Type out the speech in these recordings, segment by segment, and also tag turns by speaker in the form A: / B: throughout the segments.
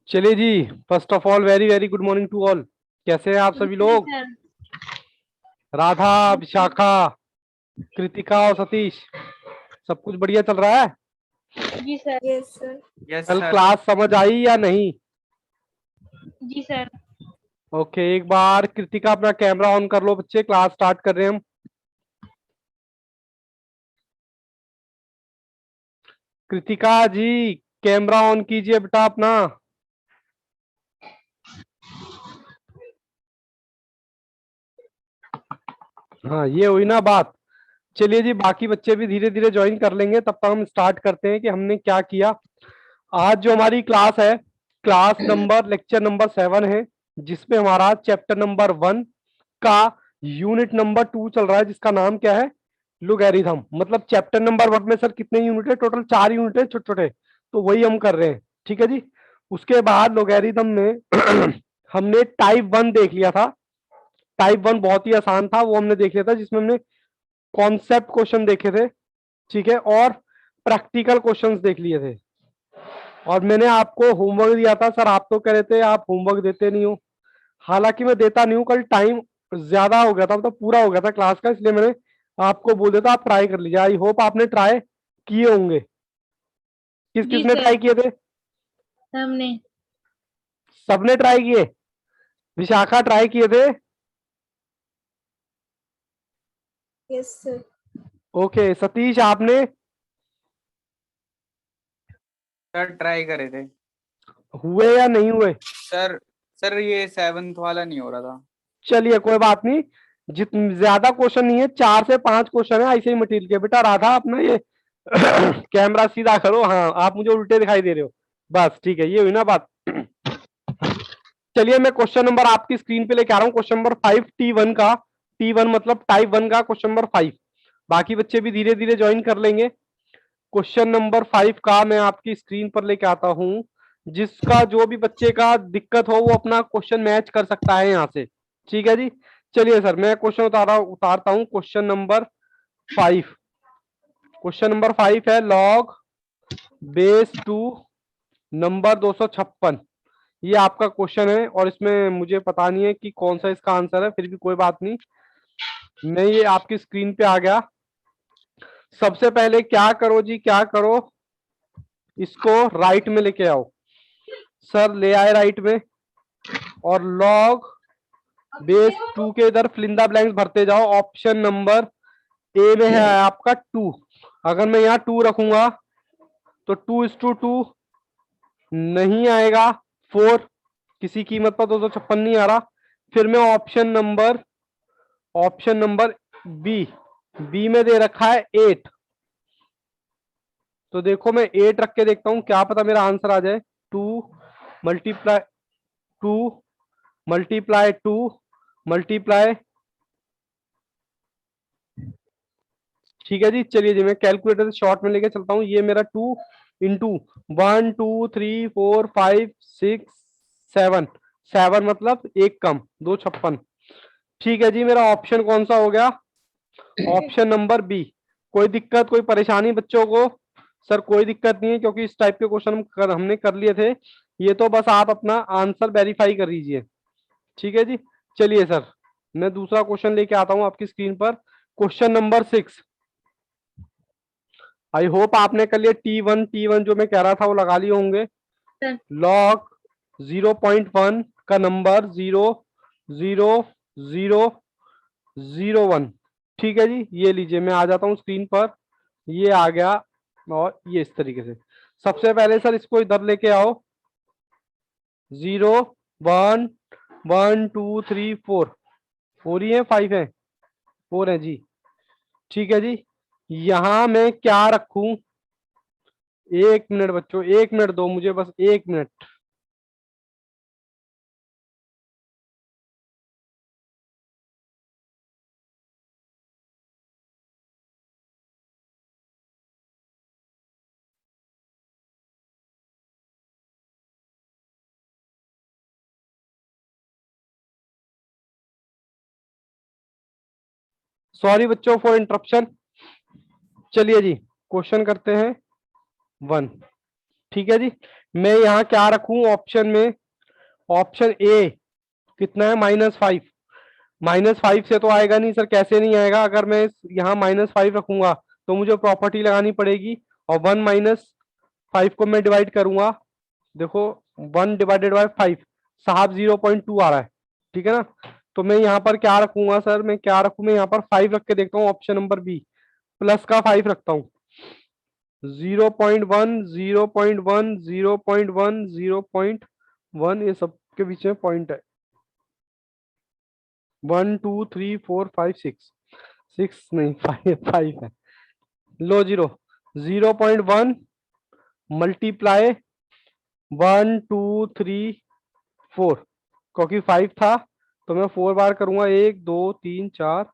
A: चलिए जी। First of all very very good morning to all. कैसे हैं आप सभी
B: नमस्ते
A: लोग?
B: सर।
A: राधा, विशाखा, कृतिका और सतीश, सब कुछ बढ़िया चल रहा है?
B: जी सर।
C: Yes sir.
D: यस
A: कल
D: सर।
A: क्लास समझ आई या नहीं?
B: जी सर।
A: ओके, एक बार कृतिका अपना कैमरा ऑन कर लो बच्चे, क्लास स्टार्ट कर रहे हैं हम। कृतिका जी, कैमरा ऑन कीजिए बेटा अपना। हाँ, ये हुई ना बात। चलिए जी, बाकी बच्चे भी धीरे धीरे ज्वाइन कर लेंगे, तब तक हम स्टार्ट करते हैं कि हमने क्या किया। आज जो हमारी क्लास है, क्लास नंबर लेक्चर नंबर 7 है, जिसमें हमारा चैप्टर नंबर 1 का यूनिट नंबर 2 चल रहा है, जिसका नाम क्या है? लोगैरिथम। मतलब चैप्टर नंबर 1 में सर कितने यूनिट है? टोटल 4 यूनिट है, छोटे छोटे। तो वही हम कर रहे हैं, ठीक है जी। उसके बाद लोगैरिथम में हमने टाइप 1 देख लिया था। टाइप 1 बहुत ही आसान था, वो हमने देख लिया था, जिसमें हमने कॉन्सेप्ट क्वेश्चन देखे थे, ठीक है, और प्रैक्टिकल क्वेश्चंस देख लिए थे। और मैंने आपको होमवर्क दिया था सर, आप तो कह रहे थे आप होमवर्क देते नहीं हो। हालांकि मैं देता नहीं हूँ, कल टाइम ज्यादा हो गया था, मतलब पूरा हो गया था क्लास का, इसलिए मैंने आपको बोल दिया था आप ट्राई कर लीजिए। आई होप आपने ट्राई किए होंगे। किस
B: जी
A: किसने
B: सर।
A: ट्राई किए थे?
B: हमने।
A: सबने ट्राई किए? विशाखा ट्राई किए थे?
C: Yes sir.
A: ओके, सतीश आपने?
D: सर ट्राई करे थे।
A: हुए या नहीं हुए?
D: सर सर ये 7th वाला नहीं हो रहा था।
A: चलिए कोई बात नहीं, जित ज्यादा क्वेश्चन नहीं है, 4 से 5 क्वेश्चन है, ऐसे ही मटेरियल के। बेटा राधा, अपना ये कैमरा सीधा करो। हाँ, आप मुझे उल्टे दिखाई दे रहे हो। बस ठीक है, ये हुई ना बात। चलिए मैं क्वेश्चन नंबर आपकी स्क्रीन पे लेके आ रहा हूँ, क्वेश्चन नंबर 5 T1 का। T1 मतलब टाइप 1 का क्वेश्चन नंबर 5। बाकी बच्चे भी धीरे धीरे ज्वाइन कर लेंगे। क्वेश्चन नंबर 5 का मैं आपकी स्क्रीन पर लेके आता हूं। जिसका जो भी बच्चे का दिक्कत हो, वो अपना क्वेश्चन मैच कर सकता है यहाँ से, ठीक है जी। चलिए सर, मैं क्वेश्चन उतारता हूँ। Question number 5। क्वेश्चन नंबर 5 है लॉग बेस 2 नंबर 256। ये आपका क्वेश्चन है, और इसमें मुझे पता नहीं है कि कौन सा इसका आंसर है, फिर भी कोई बात नहीं, मैं ये आपकी स्क्रीन पे आ गया। सबसे पहले क्या करो जी, क्या करो, इसको राइट में लेके आओ। सर ले आए राइट में, और लॉग बेस 2 के इधर फिलिंदा ब्लैंक्स भरते जाओ। ऑप्शन नंबर ए में है आपका 2। अगर मैं यहाँ 2 रखूंगा तो 2:2 नहीं आएगा। 4 किसी कीमत पर 256 नहीं आ रहा। फिर मैं ऑप्शन नंबर बी, बी में दे रखा है 8। तो देखो मैं 8 रख के देखता हूं, क्या पता मेरा आंसर आ जाए। 2 मल्टीप्लाई 2 मल्टीप्लाई 2 मल्टीप्लाई, ठीक है जी। चलिए जी, मैं कैलकुलेटर से शॉर्ट में लेके चलता हूँ। ये मेरा 2 × 1 2 3 4 5 6 7। 7 मतलब एक कम, 256। ठीक है जी, मेरा ऑप्शन कौन सा हो गया? Option number B. कोई दिक्कत, कोई परेशानी बच्चों को? सर कोई दिक्कत नहीं है, क्योंकि इस टाइप के क्वेश्चन हमने कर लिए थे। ये तो बस आप अपना आंसर वेरीफाई कर लीजिए, ठीक है जी। चलिए सर, मैं दूसरा क्वेश्चन लेके आता हूं आपकी स्क्रीन पर। Question number 6। आई होप आपने कर लिया। T1 जो मैं कह रहा था वो लगा लिए होंगे।
B: सर।
A: लॉग 0.1 का नंबर 0.00001। ठीक है जी, ये लीजिए, मैं आ जाता हूं स्क्रीन पर। ये आ गया, और ये इस तरीके से। सबसे पहले सर इसको इधर लेके आओ। 0 1 1 2 3 4। 4 ही है, 5 है? 4 है जी। ठीक है जी, यहां मैं क्या रखूं? 1 मिनट बच्चों, 1 मिनट दो मुझे, बस 1 मिनट। सॉरी बच्चों फॉर इंटरप्शन। चलिए जी, क्वेश्चन करते हैं 1। ठीक है जी। मैं यहाँ क्या रखूं ऑप्शन में, ऑप्शन ए कितना है -5। -5 से तो आएगा नहीं सर, कैसे नहीं आएगा? अगर मैं यहाँ -5 रखूंगा तो मुझे प्रॉपर्टी लगानी पड़ेगी, और 1 - 5 को मैं डिवाइड करूंगा, देखो 1/5 साहब 0.2 आ रहा है, ठीक है ना। तो मैं यहाँ पर क्या रखूंगा सर, मैं क्या रखूं, मैं यहाँ पर 5 रख के देखता हूँ, ऑप्शन नंबर बी प्लस का 5 रखता हूँ। 0.1 0.1 0.1 0.1 ये सबके बीच में पॉइंट है। 1 2 3 4 5 6, 6 नहीं 5 है। लो जीरो, 0.1 मल्टीप्लाई 1 2 3 4, क्योंकि 5 था तो मैं 4 बार करूंगा, 1 2 3 4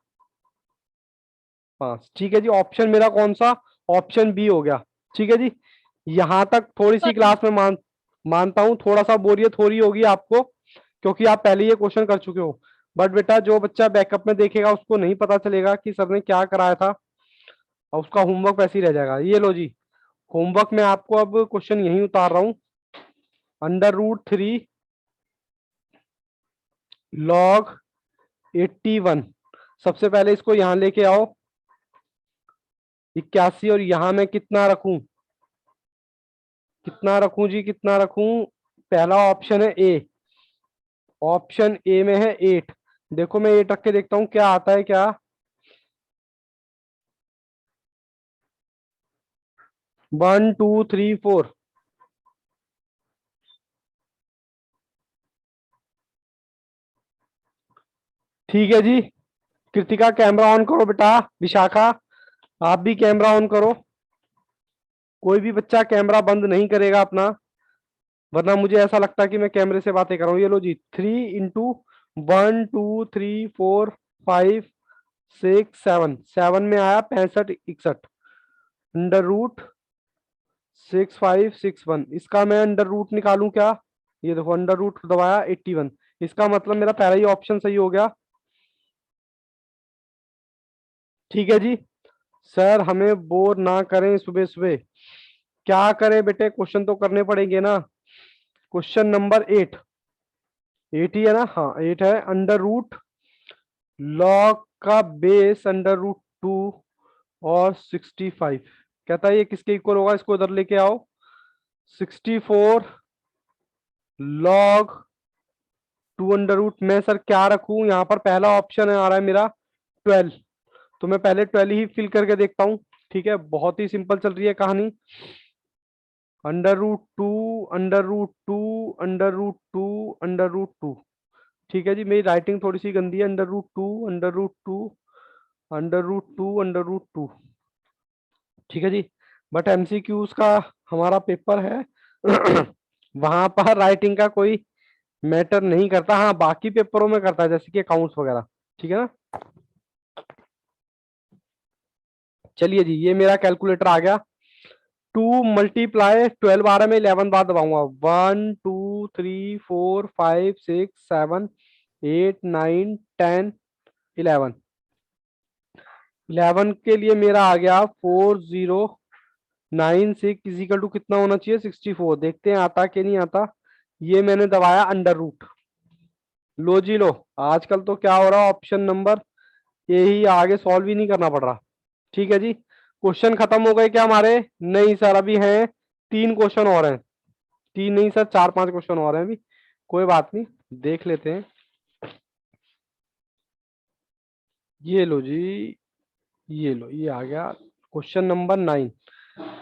A: 5। ठीक है जी, ऑप्शन मेरा कौन सा, ऑप्शन बी हो गया। ठीक है जी, यहां तक थोड़ी सी क्लास में मानता हूं थोड़ा सा बोरियत हो रही होगी आपको, क्योंकि आप पहले ये क्वेश्चन कर चुके हो। बट बेटा जो बच्चा बैकअप में देखेगा उसको नहीं पता चलेगा कि सर ने क्या कराया था, और उसका होमवर्क वैसे ही रह जाएगा। ये लो जी, होमवर्क में आपको अब क्वेश्चन यही उतार रहा हूं। √3 log 81, सबसे पहले इसको यहां लेके आओ 81, और यहां मैं कितना रखूं, कितना रखूं जी, कितना रखूं? पहला ऑप्शन है ए, ऑप्शन ए में है 8। देखो मैं 8 रख के देखता हूं क्या आता है क्या। 1 2 3 4, ठीक है जी। कृतिका कैमरा ऑन करो बेटा, विशाखा आप भी कैमरा ऑन करो, कोई भी बच्चा कैमरा बंद नहीं करेगा अपना, वरना मुझे ऐसा लगता है कि मैं कैमरे से बातें कर रहा हूँ। ये लो जी, 3 × 1 2 3 4 5 6 7, 7 में आया 65 61, √6561, इसका मैं अंडर रूट निकालूं क्या? ये देखो अंडर रूट दबाया 81, इसका मतलब मेरा पहला ही ऑप्शन सही हो गया। ठीक है जी, सर हमें बोर ना करें सुबह सुबह, क्या करें बेटे, क्वेश्चन तो करने पड़ेंगे ना। क्वेश्चन नंबर 8, 8 ही है ना, हाँ 8 है। अंडर रूट लॉग का बेस √2 और 65, कहता है ये किसके इक्वल होगा, इसको इधर लेके आओ। 64 log 2 में सर क्या रखूं, यहाँ पर पहला ऑप्शन है आ रहा है मेरा 12, तो मैं पहले 12 ही फिल करके देखता हूँ। ठीक है, बहुत ही सिंपल चल रही है कहानी। √2 √2 √2 √2, ठीक है जी, मेरी राइटिंग थोड़ी सी गंदी है। √2 √2 √2 ठीक है जी। बट एमसीक्यूज का हमारा पेपर है वहां पर राइटिंग का कोई मैटर नहीं करता, हाँ बाकी पेपरों में करता है, जैसे कि अकाउंट्स वगैरह। ठीक है ना, चलिए जी, ये मेरा कैलकुलेटर आ गया। 2 × 12 आ रहा है, मैं 11 बार दबाऊंगा। 1 2 3 4 5 6 7 8 9 10 11, 11 के लिए मेरा आ गया 4096 इजिकल टू कितना होना चाहिए, 64। देखते हैं आता कि नहीं आता। ये मैंने दबाया अंडर रूट, लो जी लो। आजकल तो क्या हो रहा है, ऑप्शन नंबर ए ही आगे सॉल्व ही नहीं करना पड़ रहा। ठीक है जी, क्वेश्चन खत्म हो गए क्या हमारे? नहीं सर, अभी हैं 3 क्वेश्चन और हैं, 3 नहीं सर 4 5 क्वेश्चन और हैं अभी, कोई बात नहीं, देख लेते हैं। ये लो जी, ये लो, ये आ गया क्वेश्चन नंबर 9।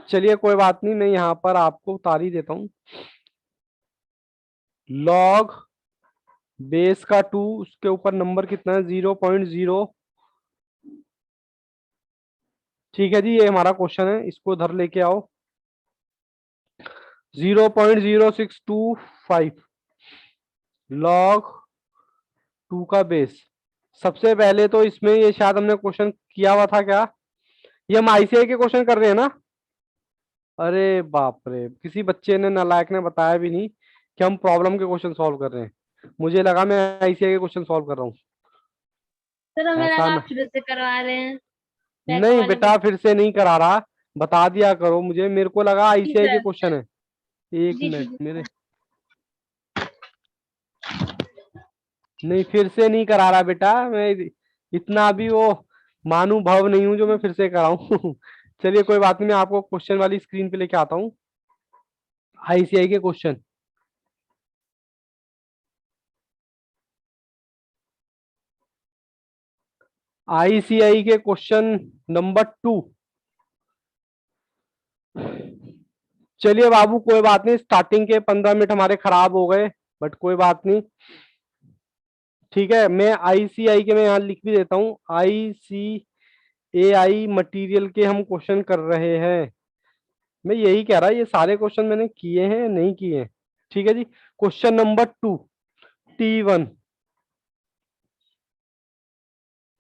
A: चलिए कोई बात नहीं, मैं यहाँ पर आपको उतार ही देता हूँ। लॉग बेस का 2, उसके ऊपर नंबर कितना है, 0.0। ठीक है जी, ये हमारा क्वेश्चन है, इसको इधर लेके आओ। 0.0625 लॉग 2 का बेस। सबसे पहले तो इसमें ये शायद हमने क्वेश्चन किया हुआ था क्या, ये हम आईसीआई के क्वेश्चन कर रहे हैं ना? अरे बाप रे, किसी बच्चे ने नालायक ने बताया भी नहीं कि हम प्रॉब्लम के क्वेश्चन सॉल्व कर रहे हैं, मुझे लगा मैं आईसीआई के क्वेश्चन सॉल्व कर रहा हूँ।
B: सर हमें
A: ऐसा
B: लगा
A: न...
B: आप फिर से करवा रहे हैं बैकअप
A: नहीं
B: वाले
A: बेटा, फिर से नहीं करा रहा, बता दिया करो मुझे, मेरे को लगा
B: जी
A: आईसीआई के
B: सर।
A: क्वेश्चन है। एक
B: जी
A: मिनट
B: ठीक
A: मेरे, नहीं फिर से नहीं करा रहा बेटा मैं, इतना भी वो महानुभव नहीं हूं जो मैं फिर से कराऊं। चलिए कोई बात नहीं, मैं आपको क्वेश्चन वाली स्क्रीन पे लेके आता हूँ, आईसीआई के क्वेश्चन। आईसीआई के क्वेश्चन नंबर 2। चलिए बाबू कोई बात नहीं, स्टार्टिंग के 15 मिनट हमारे खराब हो गए, बट कोई बात नहीं। ठीक है, मैं आईसीआई के मैं यहाँ लिख भी देता हूँ, आईसीएआई मटेरियल के हम क्वेश्चन कर रहे हैं। मैं यही कह रहा, ये सारे क्वेश्चन मैंने किए हैं नहीं किए हैं। ठीक है जी, क्वेश्चन नंबर 2, T1।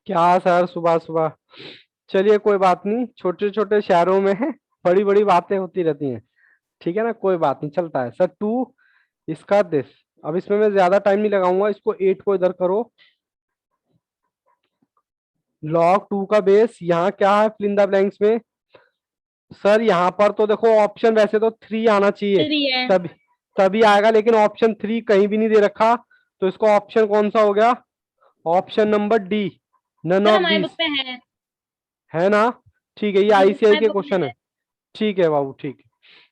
A: क्या सर सुबह सुबह, चलिए कोई बात नहीं, छोटे छोटे शहरों में है बड़ी बड़ी बातें होती रहती हैं। ठीक है ना, कोई बात नहीं, चलता है। सर 2, इसका दिस, अब इसमें मैं ज्यादा टाइम नहीं लगाऊंगा, इसको 8 को इधर करो। log 2 का बेस यहाँ क्या है फिल इन द ब्लैंक्स में। सर यहाँ पर तो देखो ऑप्शन वैसे तो 3 आना चाहिए,
B: 3 है।
A: तभी तभी आएगा, लेकिन ऑप्शन 3 कहीं भी नहीं दे रखा, तो इसको ऑप्शन कौन सा हो गया, option number D, none
B: sir
A: of
B: हमारी बुक
A: दीज,
B: में है।
A: है ना। ठीक है, ये
B: जी
A: आईसीआई
B: हमारी
A: के
B: बुक में
A: क्वेश्चन है।
B: है।
A: ठीक है बाबू, ठीक है,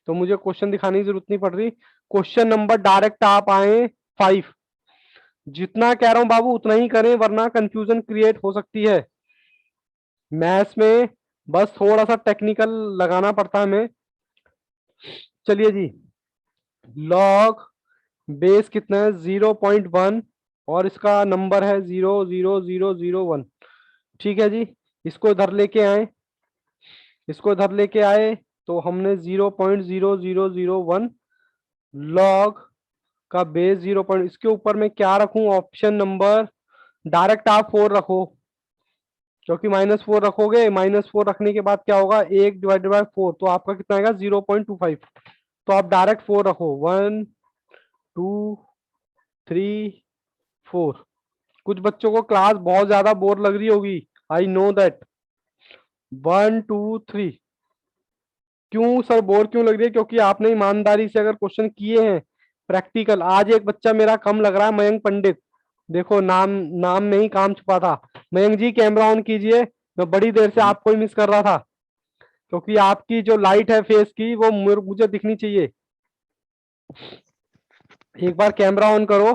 A: तो मुझे क्वेश्चन दिखाने की जरूरत नहीं पड़ रही। क्वेश्चन नंबर डायरेक्ट आप आए 5। जितना कह रहा हूं बाबू उतना ही करें, वरना कंफ्यूजन क्रिएट हो सकती है मैथ्स में, बस थोड़ा सा टेक्निकल लगाना पड़ता है हमें। चलिए जी, लॉग बेस कितना है 0.1, और इसका नंबर है 00001। ठीक है जी, इसको इधर लेके आए, इसको इधर लेके आए, तो हमने 0.0001 लॉग का बेस 0 पॉइंट, इसके ऊपर मैं क्या रखूं, ऑप्शन नंबर, डायरेक्ट आप 4 रखो, क्योंकि -4 रखोगे, -4 रखने के बाद क्या होगा, 1/4, तो आपका कितना आएगा 0.25। तो आप डायरेक्ट 4 रखो, 1 2 3 4। कुछ बच्चों को क्लास बहुत ज्यादा बोर लग रही होगी, आई नो दैट। 1 2 3। क्यों सर बोर क्यों लग रही है, क्योंकि आपने ईमानदारी से अगर क्वेश्चन किए हैं प्रैक्टिकल। आज एक बच्चा मेरा कम लग रहा है, मयंक पंडित, देखो नाम, नाम में ही काम छुपा था। मयंक जी कैमरा ऑन कीजिए, मैं बड़ी देर से आपको ही मिस कर रहा था, क्योंकि आपकी जो लाइट है फेस की वो मुझे दिखनी चाहिए। एक बार कैमरा ऑन करो।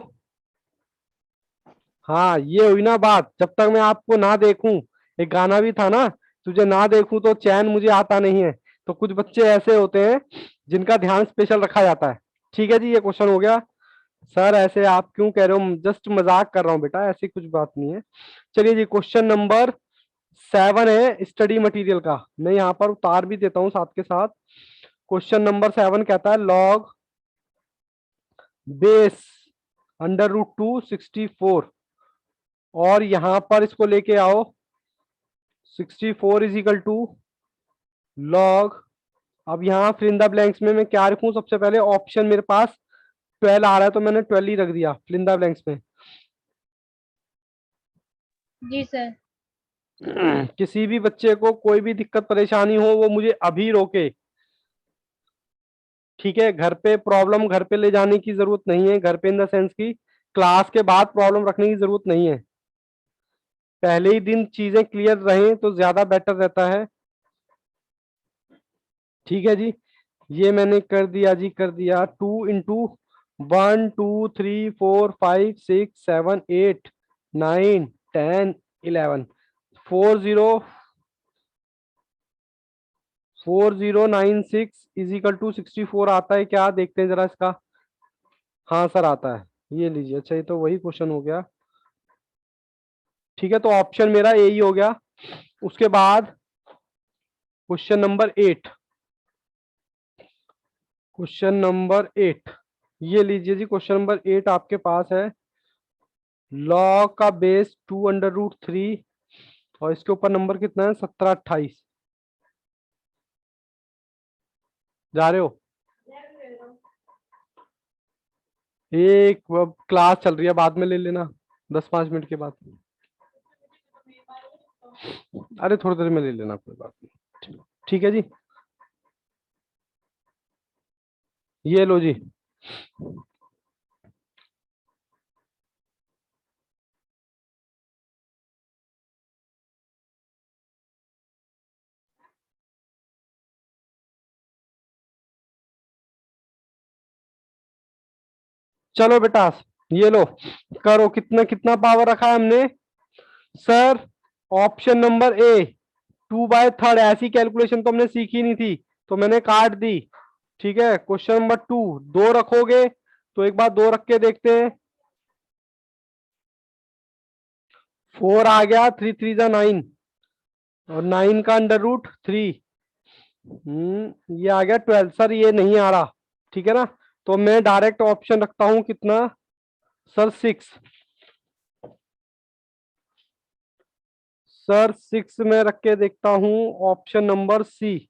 A: हाँ ये हुई ना बात, जब तक मैं आपको ना देखूं, एक गाना भी था ना, तुझे ना देखूं तो चैन मुझे आता नहीं है। तो कुछ बच्चे ऐसे होते हैं जिनका ध्यान स्पेशल रखा जाता है। ठीक है जी, ये क्वेश्चन हो गया। सर ऐसे आप क्यों कह रहे हो, जस्ट मजाक कर रहा हूँ बेटा, ऐसी कुछ बात नहीं है। चलिए जी, क्वेश्चन नंबर 7 है स्टडी मटेरियल का, मैं यहाँ पर उतार भी देता हूँ साथ के साथ। क्वेश्चन नंबर 7 कहता है लॉग बेस √2 64, और यहां पर इसको लेके आओ, 64 इज इक्वल टू लॉग, अब यहाँ फिल इन द ब्लैंक्स में मैं क्या रखूं, सबसे पहले ऑप्शन मेरे पास 12 आ रहा है, तो मैंने 12 ही रख दिया फिल इन द ब्लैंक्स में।
B: जी सर।
A: किसी भी बच्चे को कोई भी दिक्कत परेशानी हो वो मुझे अभी रोके। ठीक है, घर पे प्रॉब्लम घर पे ले जाने की जरूरत नहीं है, घर पे इन द सेंस की क्लास के बाद प्रॉब्लम रखने की जरूरत नहीं है, पहले ही दिन चीजें क्लियर रहें तो ज्यादा बेटर रहता है। ठीक है जी, ये मैंने कर दिया जी, कर दिया। 2 into 1 2 3 4 5 6 7 8 9 10 11 4096 इज इक्वल टू 64 आता है क्या, देखते हैं जरा इसका। हाँ सर आता है, ये लीजिए। अच्छा, ये तो वही क्वेश्चन हो गया। ठीक है, तो ऑप्शन मेरा यही हो गया। उसके बाद क्वेश्चन नंबर 8, क्वेश्चन नंबर 8, ये लीजिए जी, क्वेश्चन नंबर 8 आपके पास है, लॉग का बेस 2 √3, और इसके ऊपर नंबर कितना है 17 28। जा रहे हो, एक क्लास चल रही है, बाद में ले लेना 10 5 मिनट के बाद। अरे थोड़ी देर में ले लेना, कोई बात नहीं। ठीक है जी, ये लो जी। चलो बेटा, ये लो, करो। कितना कितना पावर रखा है हमने सर? Option number A 2/3। ऐसी कैलकुलेशन तो हमने सीखी नहीं थी, तो मैंने काट दी। ठीक है, क्वेश्चन नंबर 2, 2 रखोगे तो एक बार 2 रख के देखते हैं। 4 आ गया, 3 3 जा 9, और 9 का √3, ये आ गया 12। सर ये नहीं आ रहा, ठीक है ना, तो मैं डायरेक्ट ऑप्शन रखता हूं कितना सर? 6। सर 6 में रख के देखता हूं, ऑप्शन नंबर सी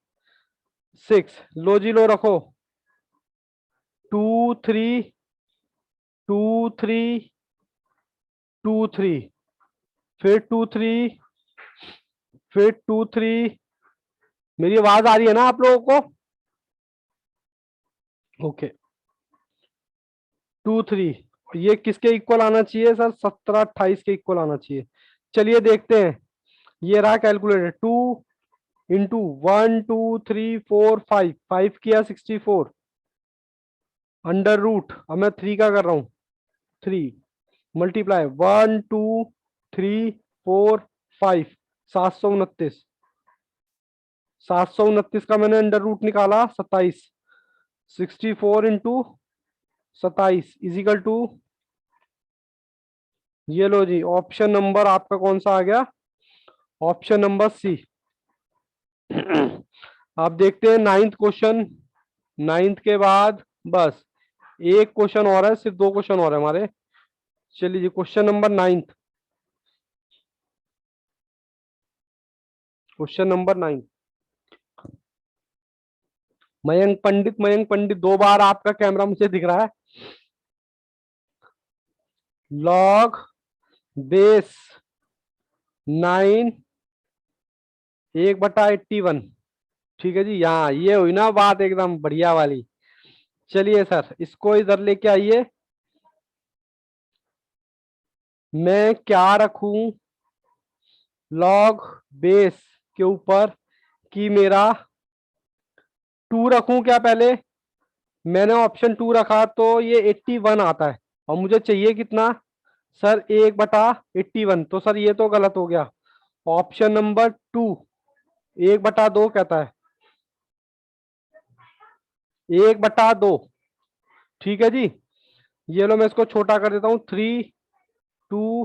A: 6। लो जी, लो रखो। 2 3 2 3 2 3, फिर 2 3, फिर 2 3। मेरी आवाज आ रही है ना आप लोगों को? ओके, 2 3। ये किसके इक्वल आना चाहिए सर? 17 28 के इक्वल आना चाहिए। चलिए देखते हैं। ये रहा कैलकुलेटर। 2 × 1 2 3 4 5 किया 64, √। अब मैं 3 का कर रहा हूं। 3 मल्टीप्लाई 1 2 3 4 5, 729। 729 का मैंने √ निकाला 27। 64 × 27 इजिकल टू, ये लो जी, ऑप्शन नंबर आपका कौन सा आ गया? Option number C. आप देखते हैं 9th क्वेश्चन। 9th के बाद बस एक क्वेश्चन और है, सिर्फ 2 क्वेश्चन और है हमारे। चलिए जी, question number 9th। Question number 9, Mayank Pandit. Mayank Pandit 2 बार आपका कैमरा मुझे दिख रहा है। Log base 9 1/81। ठीक है जी, यहाँ ये हुई ना बात एकदम बढ़िया वाली। चलिए सर, इसको इधर लेके आइए। मैं क्या रखूं लॉग बेस के ऊपर कि मेरा 2 रखूं क्या पहले? मैंने ऑप्शन 2 रखा तो ये 81 आता है, और मुझे चाहिए कितना सर? 1/81। तो सर ये तो गलत हो गया। ऑप्शन नंबर 2 1/2 कहता है, 1/2। ठीक है जी, ये लो मैं इसको छोटा कर देता हूं। 3 2,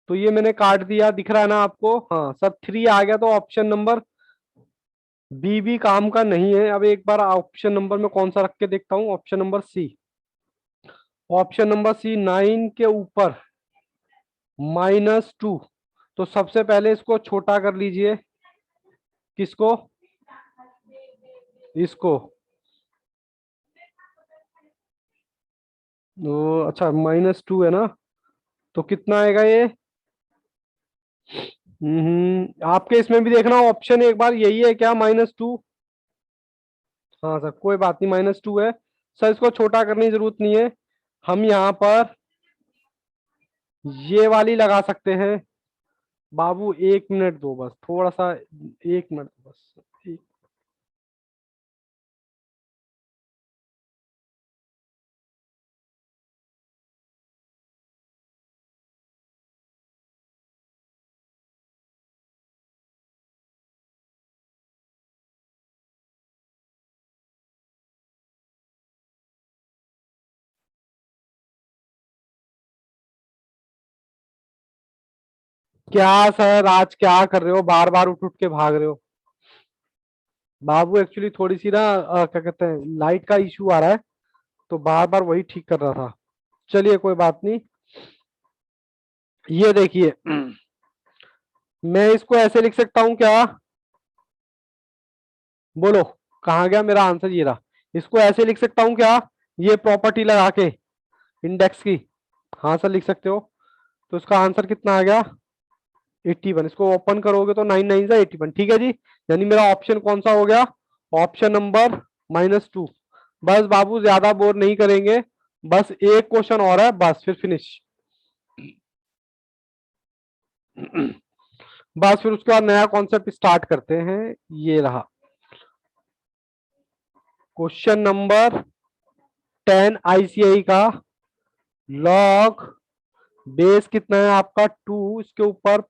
A: तो ये मैंने काट दिया, दिख रहा है ना आपको? हाँ सर, 3 आ गया, तो ऑप्शन नंबर बी भी काम का नहीं है। अब एक बार ऑप्शन नंबर में कौन सा रख के देखता हूँ, option number C. Option number C 9 के ऊपर -2। तो सबसे पहले इसको छोटा कर लीजिए। किसको? इसको। अच्छा, -2 है ना, तो कितना आएगा ये? आपके इसमें भी देखना ऑप्शन एक बार, यही है क्या -2? हाँ सर, कोई बात नहीं, -2 है। सर इसको छोटा करने की जरूरत नहीं है, हम यहाँ पर ये वाली लगा सकते हैं। बाबू 1 मिनट दो बस, थोड़ा सा 1 मिनट बस। क्या सर, आज क्या कर रहे हो? बार बार उठ उठ के भाग रहे हो। बाबू एक्चुअली थोड़ी सी ना क्या कहते हैं, लाइट का इशू आ रहा है, तो बार बार वही ठीक कर रहा था। चलिए कोई बात नहीं। ये देखिए, मैं इसको ऐसे लिख सकता हूं क्या? बोलो, कहाँ गया मेरा आंसर? ये रहा। इसको ऐसे लिख सकता हूं क्या, ये प्रॉपर्टी लगा के इंडेक्स की? हाँ सर, लिख सकते हो। तो इसका आंसर कितना आ गया? 81। इसको ओपन करोगे तो 9 9 81। ठीक है जी, यानी मेरा ऑप्शन कौन सा हो गया? Option number -2। बस बाबू ज्यादा बोर नहीं करेंगे, बस एक क्वेश्चन और है, बस फिर फिनिश। बस फिर उसके बाद नया कॉन्सेप्ट स्टार्ट करते हैं। ये रहा क्वेश्चन नंबर 10 आईसीआई का। लॉग बेस कितना है आपका 2, इसके ऊपर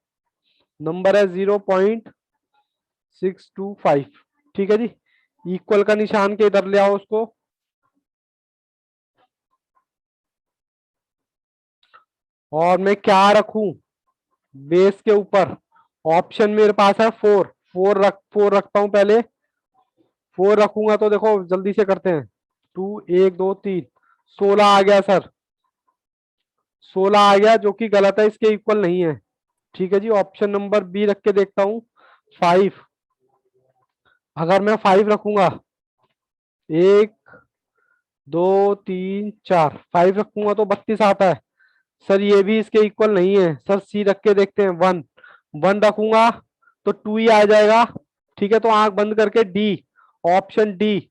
A: नंबर है 0.625। ठीक है जी, इक्वल का निशान के इधर ले आओ उसको। और मैं क्या रखूं बेस के ऊपर? ऑप्शन मेरे पास है 4, 4 रखता हूं पहले। 4 रखूंगा तो देखो जल्दी से करते हैं। 2 1 2 3 16 आ गया सर, 16 आ गया, जो कि गलत है, इसके इक्वल नहीं है। ठीक है जी, ऑप्शन नंबर बी रख के देखता हूं। 5, अगर मैं 5 रखूंगा, 1 2 3 4, 5 रखूंगा तो 32 आता है। सर ये भी इसके इक्वल नहीं है। सर सी रख के देखते हैं। 1 1 रखूंगा तो 2 ही आ जाएगा। ठीक है, तो आंख बंद करके डी, ऑप्शन डी।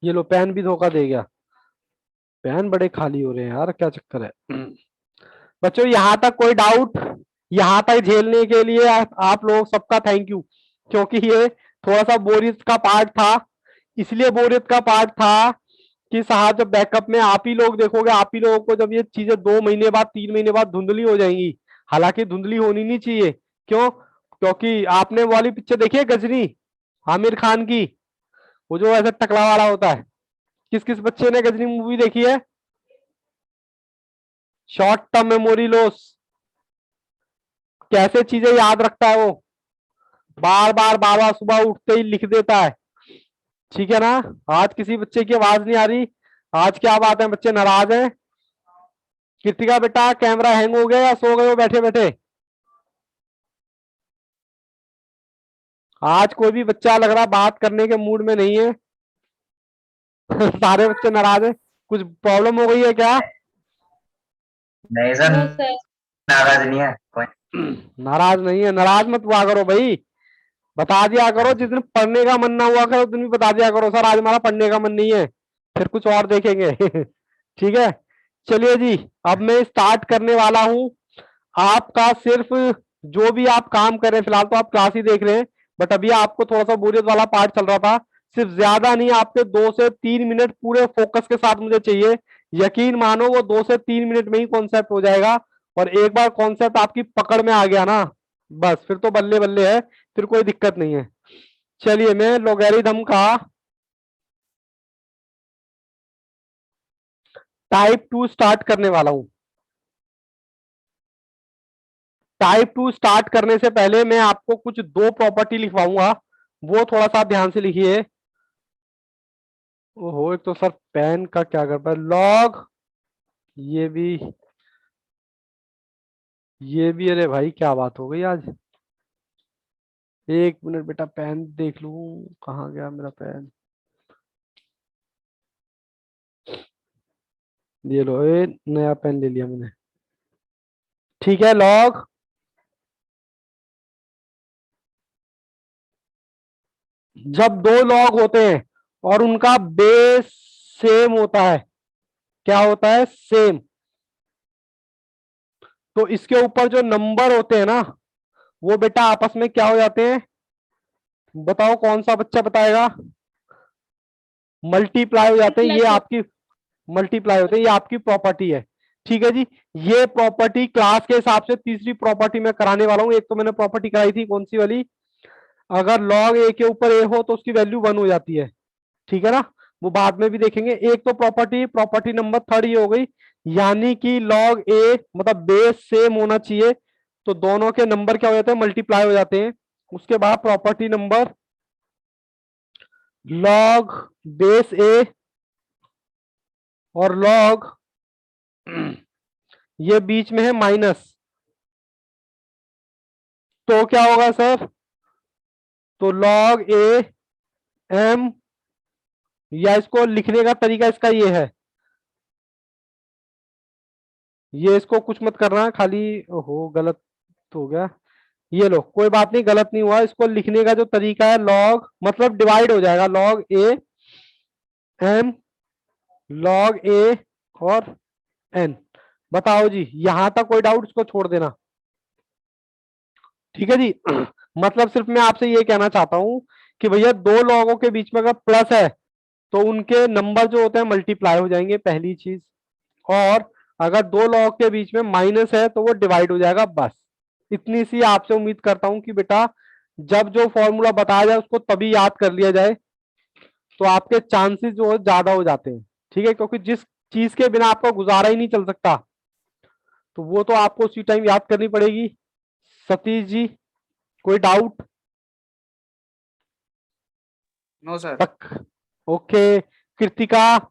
A: ये लो, पेन भी धोखा दे गया। पेन बड़े खाली हो रहे हैं यार, क्या चक्कर है? बच्चों यहाँ तक कोई डाउट? यहाँ तक झेलने के लिए आप लोग सबका थैंक यू, क्योंकि ये थोड़ा सा बोरियत का पार्ट था। इसलिए बोरियत का पार्ट था कि साहब जब बैकअप में आप ही लोग देखोगे, आप ही लोगों को जब ये चीजें 2 महीने बाद 3 महीने बाद धुंधली हो जाएंगी। हालांकि धुंधली होनी नहीं चाहिए। क्यों? क्योंकि आपने वो वाली पिक्चर देखी है गजनी, आमिर खान की, वो जो ऐसा टकला वाला होता है? किस किस बच्चे ने गजनी मूवी देखी है? Short term memory loss. कैसे चीजें याद रखता है वो, बार बार सुबह उठते ही लिख देता है। ठीक है ना? आज किसी बच्चे की आवाज नहीं आ रही। आज क्या बात है, बच्चे नाराज हैं? कृतिका बेटा कैमरा हैंग हो गया या सो गए हो बैठे बैठे? आज कोई भी बच्चा लग रहा बात करने के मूड में नहीं है। सारे बच्चे नाराज हैं। कुछ प्रॉब्लम हो गई है क्या?
E: नहीं सर,
B: नो सर।
E: नाराज नहीं है कोई।
A: नाराज नहीं है? नाराज मत हुआ करो भाई, बता दिया करो। जिस दिन पढ़ने का मन ना हुआ करो उस दिन भी बता दिया करो, सर आज हमारा पढ़ने का मन नहीं है, फिर कुछ और देखेंगे। ठीक है, चलिए जी, अब मैं स्टार्ट करने वाला हूं। आपका सिर्फ जो भी आप काम कर रहे हैं, फिलहाल तो आप क्लास ही देख रहे हैं, बट अभी आपको थोड़ा सा बोरियत वाला पार्ट चल रहा था। सिर्फ ज्यादा नहीं, आपके 2 से 3 मिनट पूरे फोकस के साथ मुझे चाहिए। यकीन मानो वो 2 से 3 मिनट में ही कॉन्सेप्ट हो जाएगा। और एक बार कॉन्सेप्ट आपकी पकड़ में आ गया ना, बस फिर तो बल्ले बल्ले है, फिर कोई दिक्कत नहीं है। चलिए मैं लोगैरिथम का टाइप 2 स्टार्ट करने वाला हूं। टाइप 2 स्टार्ट करने से पहले मैं आपको कुछ 2 प्रॉपर्टी लिखवाऊंगा, वो थोड़ा सा ध्यान से लिखिए। ओहो, एक तो सर पेन का क्या कर पाए, लॉग, ये भी, ये भी, अरे भाई क्या बात हो गई आज। 1 मिनट बेटा, पेन देख लूं, कहाँ गया मेरा पेन। ये लो, ये नया पेन ले लिया मैंने। ठीक है, लॉग, जब 2 लॉग होते हैं और उनका बेस सेम होता है, क्या होता है? सेम। तो इसके ऊपर जो नंबर होते हैं ना, वो बेटा आपस में क्या हो जाते हैं? बताओ कौन सा बच्चा बताएगा? मल्टीप्लाई हो जाते हैं। ये
B: Multiply
A: आपकी मल्टीप्लाई होते हैं, ये आपकी प्रॉपर्टी है। ठीक है जी, ये प्रॉपर्टी क्लास के हिसाब से तीसरी प्रॉपर्टी मैं कराने वाला हूं। एक तो मैंने प्रॉपर्टी कराई थी, कौन सी वाली? अगर लॉग ए के ऊपर ए हो तो उसकी वैल्यू 1 हो जाती है। ठीक है ना? वो बाद में भी देखेंगे। एक तो प्रॉपर्टी, प्रॉपर्टी नंबर 3 ये हो गई, यानी कि लॉग ए मतलब बेस सेम होना चाहिए, तो दोनों के नंबर क्या हो जाते हैं? मल्टीप्लाई हो जाते हैं। उसके बाद प्रॉपर्टी नंबर, लॉग बेस ए और लॉग, ये बीच में है माइनस, तो क्या होगा सर? तो लॉग ए एम, या इसको लिखने का तरीका इसका ये है, ये इसको कुछ मत करना, खाली, ओहो गलत हो गया, ये लो, कोई बात नहीं, गलत नहीं हुआ। इसको लिखने का जो तरीका है, लॉग मतलब डिवाइड हो जाएगा, लॉग ए एम, लॉग ए और एन। बताओ जी, यहां तक कोई डाउट, इसको छोड़ देना। ठीक है जी। मतलब सिर्फ मैं आपसे ये कहना चाहता हूं कि भैया दो लॉगों के बीच में अगर प्लस है तो उनके नंबर जो होते हैं मल्टीप्लाई हो जाएंगे, पहली चीज। और अगर दो लॉग के बीच में माइनस है तो वो डिवाइड हो जाएगा, बस। इतनी सी आपसे उम्मीद करता हूं कि बेटा जब जो फॉर्मूला बताया जाए उसको तभी याद कर लिया जाए, तो आपके चांसेस जो है ज्यादा हो जाते हैं। ठीक है, क्योंकि जिस चीज के बिना आपका गुजारा ही नहीं चल सकता, तो वो तो आपको उसी टाइम याद करनी पड़ेगी। सतीश जी, कोई डाउट?
D: No sir.
A: तक ओके। कृतिका,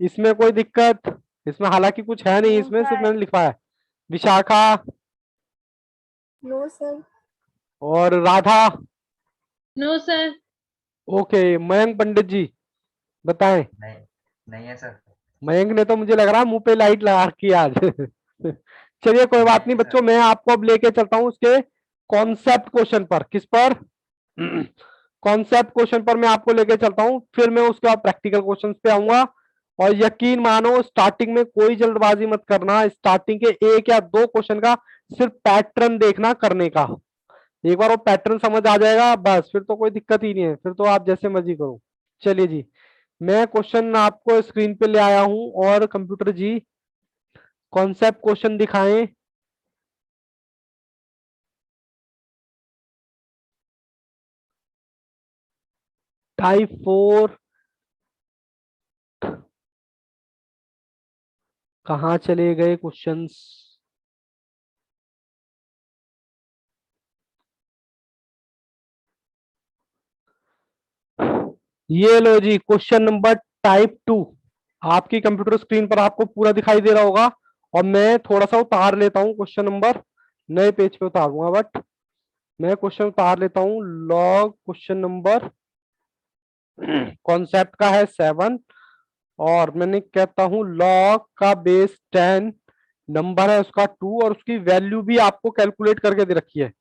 A: इसमें कोई दिक्कत? इसमें हालांकि कुछ है नहीं,
C: नो
A: इसमें सिर्फ
B: सर।
A: मैंने लिखा है। Vishakha
C: no sir.
A: और Radha?
B: No sir.
A: Okay. Mayank Pandit ji बताएं।
E: नहीं, नहीं है सर।
A: मयंक ने तो मुझे लग रहा है मुंह पे लाइट लगा रखी है आज। चलिए कोई बात नहीं
E: नहीं
A: बच्चों,
E: सर।
A: मैं आपको अब लेके चलता हूं उसके कॉन्सेप्ट क्वेश्चन पर। किस पर? कॉन्सेप्ट क्वेश्चन पर मैं आपको लेके चलता हूं, फिर मैं उसके बाद प्रैक्टिकल क्वेश्चंस पे आऊंगा। और यकीन मानो, स्टार्टिंग में कोई जल्दबाजी मत करना। स्टार्टिंग के एक या दो क्वेश्चन का सिर्फ पैटर्न देखना करने का। एक बार वो पैटर्न समझ आ जाएगा, बस फिर तो कोई दिक्कत ही नहीं है, फिर तो आप जैसे मर्जी करो। चलिए जी, मैं क्वेश्चन आपको स्क्रीन पे ले आया हूं, और कंप्यूटर जी कॉन्सेप्ट क्वेश्चन दिखाएं। टाइप 4 कहाँ चले गए क्वेश्चंस? ये लो जी, क्वेश्चन नंबर टाइप 2 आपकी कंप्यूटर स्क्रीन पर आपको पूरा दिखाई दे रहा होगा। और मैं थोड़ा सा उतार लेता हूँ क्वेश्चन नंबर, नए पेज पे उतारूंगा, बट मैं क्वेश्चन उतार लेता हूँ। लॉग क्वेश्चन नंबर कॉन्सेप्ट का है 7, और मैंने कहता हूं लॉग का बेस 10, नंबर है उसका 2, और उसकी वैल्यू भी आपको कैलकुलेट करके दे रखी है।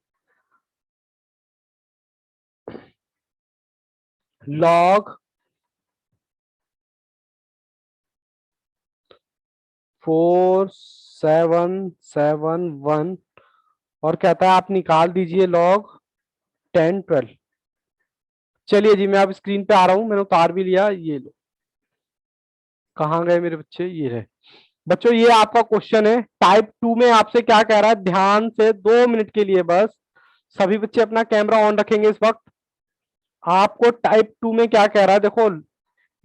A: लॉग 4771, और कहता है आप निकाल दीजिए लॉग 1012। चलिए जी, मैं अब स्क्रीन पे आ रहा हूं, मैंने उतार भी लिया। ये लो, कहाँ गए मेरे बच्चे? ये रहे। बच्चों ये आपका क्वेश्चन है टाइप 2 में। आपसे क्या कह रहा है, ध्यान से 2 मिनट के लिए बस सभी बच्चे अपना कैमरा ऑन रखेंगे इस वक्त। आपको टाइप 2 में क्या कह रहा है, देखो,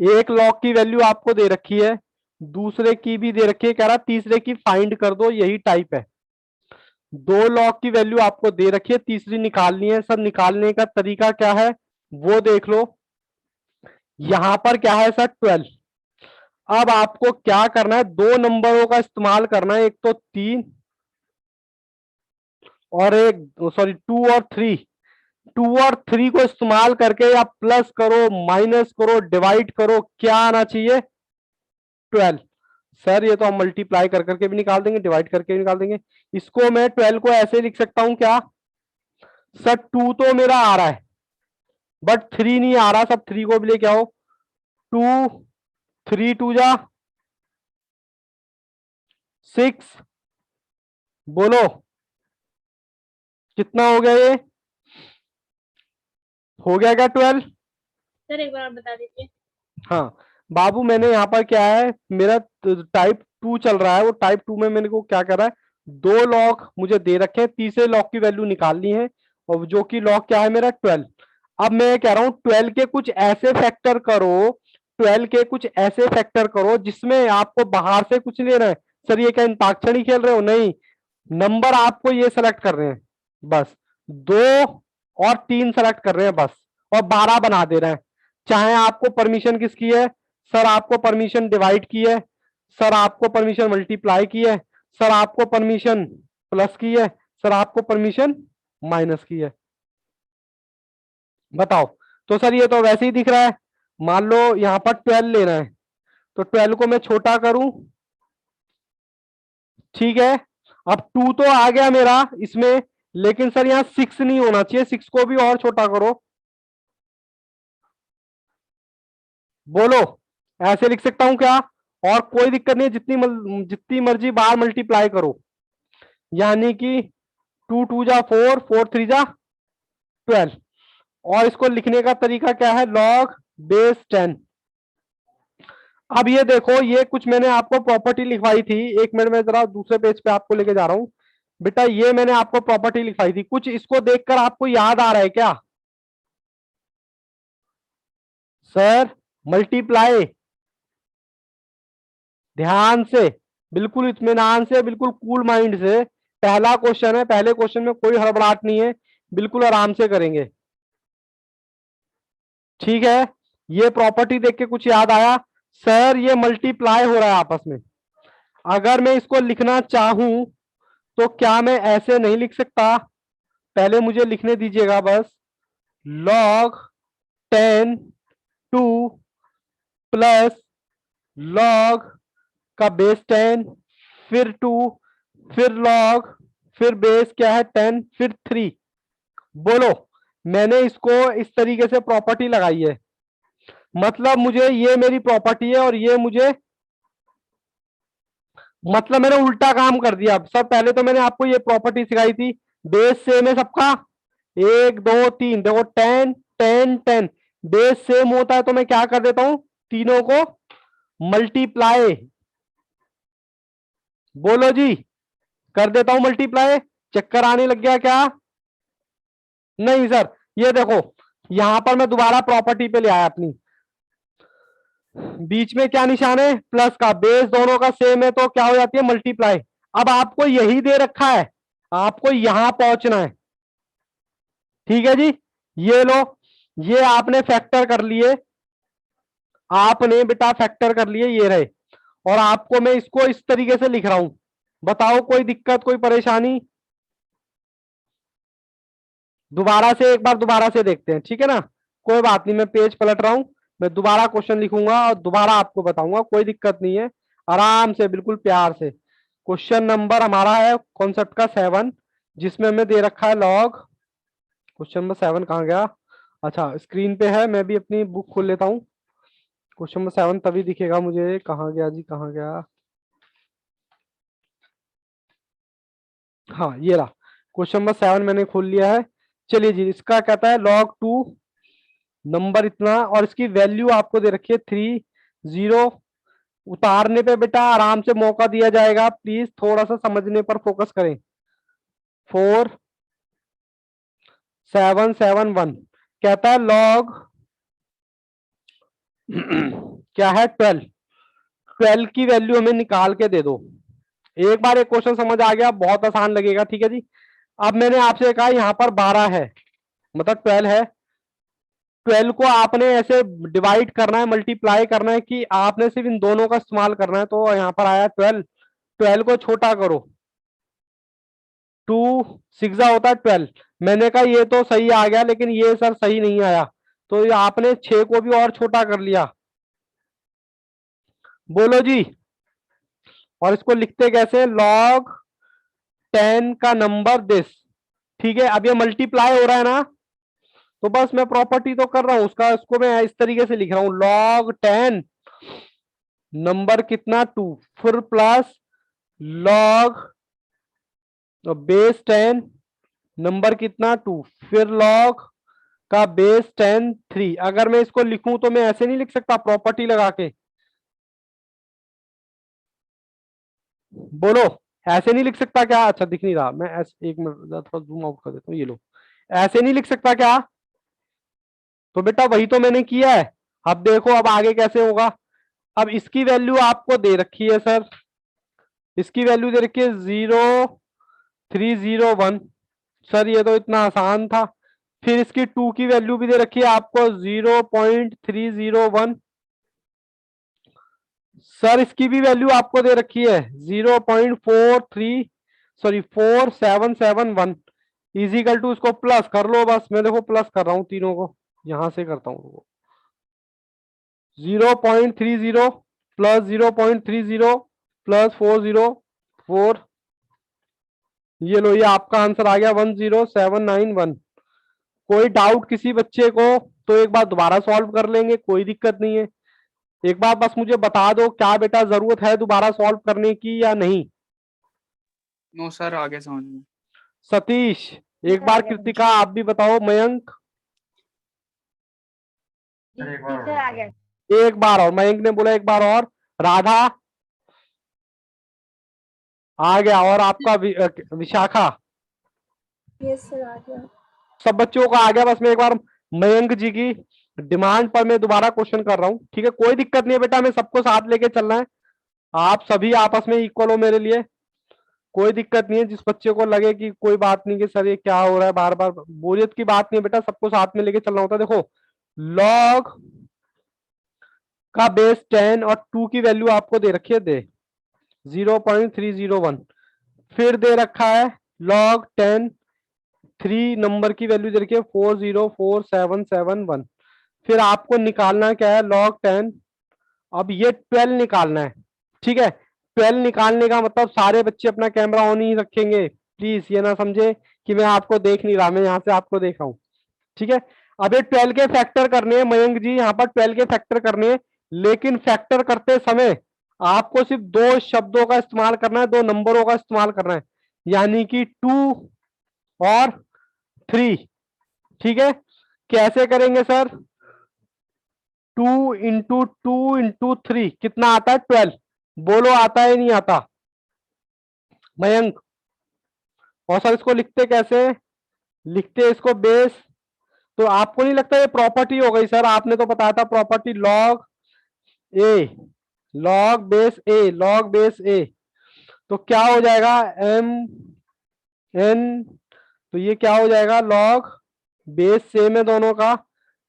A: एक लॉग की वैल्यू आपको दे रखी है, दूसरे की भी दे रखी है, कह रहा तीसरे की फाइंड कर दो, यही टाइप है। दो लॉग की वैल्यू आपको दे रखी है, तीसरी निकालनी है। सब निकालने का तरीका क्या है वो देख लो। यहां पर क्या है सर, 12। अब आपको क्या करना है, दो नंबरों का इस्तेमाल करना है, एक तो 3 और एक, सॉरी 2 और 3। 2 और 3 को इस्तेमाल करके आप प्लस करो, माइनस करो, डिवाइड करो, क्या आना चाहिए? 12। सर ये तो हम मल्टीप्लाई कर करके भी निकाल देंगे, डिवाइड करके भी निकाल देंगे। इसको मैं 12 को ऐसे लिख सकता हूं क्या? सर 2 तो मेरा आ रहा है, बट 3 नहीं आ रहा। सब 3 को भी लेके आओ। 2, 3 2 जा 6, बोलो कितना हो गया? ये हो गया क्या 12?
B: सर एक बार और बता दीजिए।
A: हाँ बाबू, मैंने यहाँ पर क्या है, मेरा टाइप 2 चल रहा है, वो टाइप 2 में मैंने को क्या कर रहा है, दो लॉग मुझे दे रखे हैं, तीसरे लॉग की वैल्यू निकालनी है, और जो कि लॉग क्या है मेरा 12। अब मैं कह रहा हूं 12 के कुछ ऐसे फैक्टर करो, 12 के कुछ ऐसे फैक्टर करो जिसमें आपको बाहर से कुछ नहीं लेना है। सर ये क्या अंताक्षरी खेल रहे हो? नहीं, नंबर आपको ये सेलेक्ट कर रहे हैं बस, 2 और 3 सेलेक्ट कर रहे हैं बस, और 12 बना दे रहे हैं। चाहे आपको परमिशन किसकी है? सर आपको परमिशन डिवाइड की है, सर आपको परमिशन मल्टीप्लाई की है, सर आपको परमिशन प्लस की है, सर आपको परमिशन माइनस की है। बताओ। तो सर ये तो वैसे ही दिख रहा है। मान लो यहां पर 12 लेना है, तो 12 को मैं छोटा करूं, ठीक है। अब 2 तो आ गया मेरा इसमें, लेकिन सर यहाँ 6 नहीं होना चाहिए, 6 को भी और छोटा करो। बोलो, ऐसे लिख सकता हूं क्या? और कोई दिक्कत नहीं है, जितनी मर्जी बार मल्टीप्लाई करो, यानी कि 2 2 जा 4, 4 3 जा 12। और इसको लिखने का तरीका क्या है? Log base 10। अब ये देखो, ये कुछ मैंने आपको प्रॉपर्टी लिखवाई थी, एक मिनट में जरा दूसरे पेज पे आपको लेके जा रहा हूं। बेटा ये मैंने आपको प्रॉपर्टी लिखवाई थी, कुछ इसको देखकर आपको याद आ रहा है क्या? सर मल्टीप्लाई, ध्यान से, बिल्कुल इत्मीनान से, बिल्कुल कूल माइंड से। पहला क्वेश्चन है, पहले क्वेश्चन में कोई हड़बड़ाहट नहीं है, बिल्कुल आराम से करेंगे। ठीक है, ये प्रॉपर्टी देख के कुछ याद आया? सर ये मल्टीप्लाई हो रहा है आपस में, अगर मैं इसको लिखना चाहूं तो क्या मैं ऐसे नहीं लिख सकता? पहले मुझे लिखने दीजिएगा बस। लॉग 10 2 प्लस लॉग का बेस 10, फिर 2, फिर लॉग, फिर बेस क्या है 10, फिर 3। बोलो, मैंने इसको इस तरीके से प्रॉपर्टी लगाई है, मतलब मुझे ये मेरी प्रॉपर्टी है और ये मुझे, मतलब मैंने उल्टा काम कर दिया। सर पहले तो मैंने आपको ये प्रॉपर्टी सिखाई थी, बेस सेम है सबका, 1 2 3, देखो 10 10 10, बेस सेम होता है तो मैं क्या कर देता हूं, तीनों को मल्टीप्लाई। बोलो जी, कर देता हूं मल्टीप्लाई। चक्कर आने लग गया क्या? नहीं सर, ये देखो यहां पर मैं दोबारा प्रॉपर्टी पे ले आया अपनी, बीच में क्या निशान है? प्लस का, बेस दोनों का सेम है तो क्या हो जाती है? मल्टीप्लाई। अब आपको यही दे रखा है, आपको यहां पहुंचना है। ठीक है जी, ये लो, ये आपने फैक्टर कर लिए, आपने बेटा फैक्टर कर लिए, ये रहे। और आपको मैं इसको इस तरीके से लिख रहा हूं, बताओ कोई दिक्कत, कोई परेशानी? दोबारा से, एक बार दोबारा से देखते हैं, ठीक है ना? कोई बात नहीं, मैं पेज पलट रहा हूं, मैं दोबारा क्वेश्चन लिखूंगा और दोबारा आपको बताऊंगा, कोई दिक्कत नहीं है, आराम से, बिल्कुल प्यार से। क्वेश्चन नंबर हमारा है कॉन्सेप्ट का 7, जिसमें हमें दे रखा है लॉग। क्वेश्चन नंबर 7 कहाँ गया? अच्छा स्क्रीन पे है, मैं भी अपनी बुक खोल लेता हूँ। क्वेश्चन नंबर 7 तभी दिखेगा मुझे, कहाँ गया जी, कहाँ गया? हाँ ये रहा, क्वेश्चन नंबर 7 मैंने खोल लिया है। चलिए जी, इसका कहता है log 2 नंबर इतना, और इसकी वैल्यू आपको दे रखी है 3 0। उतारने पे बेटा आराम से मौका दिया जाएगा, प्लीज थोड़ा सा समझने पर फोकस करें। 4 7 7 1 कहता है log क्या है 12, 12 की वैल्यू हमें निकाल के दे दो। एक बार एक क्वेश्चन समझ आ गया, बहुत आसान लगेगा, ठीक है जी। अब मैंने आपसे कहा यहाँ पर 12 है, मतलब 12 है, 12 को आपने ऐसे डिवाइड करना है, मल्टीप्लाई करना है, कि आपने सिर्फ इन दोनों का इस्तेमाल करना है। तो यहाँ पर आया 12, 12 को छोटा करो, 2 6 होता है 12। मैंने कहा ये तो सही आ गया, लेकिन ये सर सही नहीं आया, तो ये आपने 6 को भी और छोटा कर लिया। बोलो जी, और इसको लिखते कैसे? लॉग 10 का नंबर दिस। ठीक है, अब ये मल्टीप्लाई हो रहा है ना, तो बस मैं प्रॉपर्टी तो कर रहा हूं उसका, इसको मैं इस तरीके से लिख रहा हूं, log 10 नंबर कितना 2, फिर प्लस log बेस 10 नंबर कितना 2, फिर log का बेस 10 3। अगर मैं इसको लिखूं तो मैं ऐसे नहीं लिख सकता प्रॉपर्टी लगा के? बोलो, ऐसे नहीं लिख सकता क्या? अच्छा दिख नहीं रहा, मैं ऐसे एक मिनट थोड़ा जूम आउट कर देता हूँ, ये लो, ऐसे नहीं लिख सकता क्या? तो बेटा वही तो मैंने किया है। अब देखो अब आगे कैसे होगा। अब इसकी वैल्यू आपको दे रखी है सर, इसकी वैल्यू दे रखी है 0 3 0 1। सर ये तो इतना आसान था। फिर इसकी 2 की वैल्यू भी दे रखी है आपको 0.301। सर इसकी भी वैल्यू आपको दे रखी है 0.43, सॉरी 4771। इजिकल टू, इसको प्लस कर लो, बस मैं देखो प्लस कर रहा हूं तीनों को, यहां से करता हूं। 0.30 प्लस 0.30 प्लस 404 ये लो, ये आपका आंसर आ गया 10791। कोई डाउट किसी बच्चे को तो एक बार दोबारा सॉल्व कर लेंगे, कोई दिक्कत नहीं है। एक बार बस मुझे बता दो क्या बेटा जरूरत है दोबारा सॉल्व करने की या नहीं।
D: नो सर, आगे समझ में।
A: सतीश, एक बार कृतिका आप भी बताओ, मयंक
C: टीचर आ गया।
A: एक बार और, मयंक ने बोला एक बार और, राधा आ गया, और आपका विशाखा,
C: यस सर आ गया।
A: सब बच्चों का आ गया। बस मैं एक बार मयंक जी की डिमांड पर मैं दोबारा क्वेश्चन कर रहा हूँ, ठीक है? कोई दिक्कत नहीं है बेटा, मैं सबको साथ लेके चलना है, आप सभी आपस में इक्वल हो मेरे लिए, कोई दिक्कत नहीं है। जिस बच्चे को लगे कि कोई बात नहीं कि सर ये क्या हो रहा है बार बार, बोरियत की बात नहीं है बेटा, सबको साथ में लेके चलना होता है। देखो, लॉग का बेस 10 और 2 की वैल्यू आपको दे रखी है, दे 0.301, फिर दे रखा है लॉग 10 3 नंबर की वैल्यू दे रखी है 404771। फिर आपको निकालना क्या है, लॉग 10, अब ये 12 निकालना है, ठीक है? 12 निकालने का मतलब सारे बच्चे अपना कैमरा ऑन ही रखेंगे, प्लीज ये ना समझे कि मैं आपको देख नहीं रहा, मैं यहाँ से आपको देख रहा हूँ, ठीक है? अब ये 12 के फैक्टर करने हैं मयंक जी, यहाँ पर 12 के फैक्टर करने हैं, लेकिन फैक्टर करते समय आपको सिर्फ दो शब्दों का इस्तेमाल करना है, दो नंबरों का इस्तेमाल करना है, यानी कि 2 और 3, ठीक है? कैसे करेंगे सर? 2 × 2 × 3 कितना आता है? 12। बोलो आता है नहीं आता मयंक? और सर इसको लिखते कैसे? लिखते इसको बेस, तो आपको नहीं लगता ये प्रॉपर्टी हो गई? सर आपने तो बताया था प्रॉपर्टी लॉग ए, लॉग बेस ए, लॉग बेस ए, तो क्या हो जाएगा एम एन, तो ये क्या हो जाएगा, लॉग बेस सेम है दोनों का,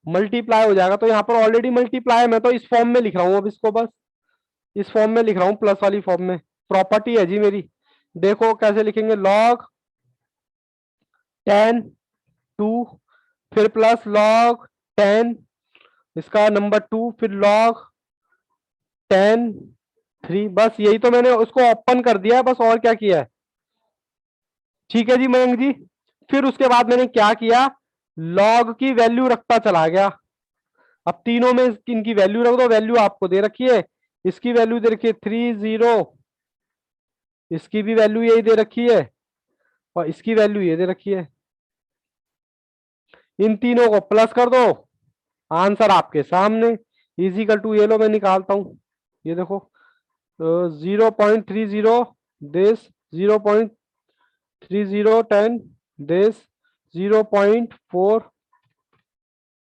A: मल्टीप्लाई हो जाएगा। तो यहाँ पर ऑलरेडी मल्टीप्लाई, मैं तो इस फॉर्म में लिख रहा हूँ, अब इसको बस इस फॉर्म में लिख रहा हूँ, प्लस वाली फॉर्म में, प्रॉपर्टी है जी मेरी। देखो कैसे लिखेंगे, लॉग 10 2, फिर प्लस लॉग 10 इसका नंबर 2, फिर लॉग 10 3, बस यही तो मैंने उसको ओपन कर दिया है, बस और क्या किया है, ठीक है जी मयंक जी? फिर उसके बाद मैंने क्या किया, लॉग की वैल्यू रखता चला गया। अब तीनों में इनकी वैल्यू रख दो, वैल्यू आपको दे रखी है, इसकी वैल्यू दे रखी है 30, इसकी भी वैल्यू यही दे रखी है, और इसकी वैल्यू ये दे रखी है। इन तीनों को प्लस कर दो, आंसर आपके सामने, इजिकल टू, ये लो मैं निकालता हूं, ये देखो 0.30 दिस 0.3010 दिस 0.4,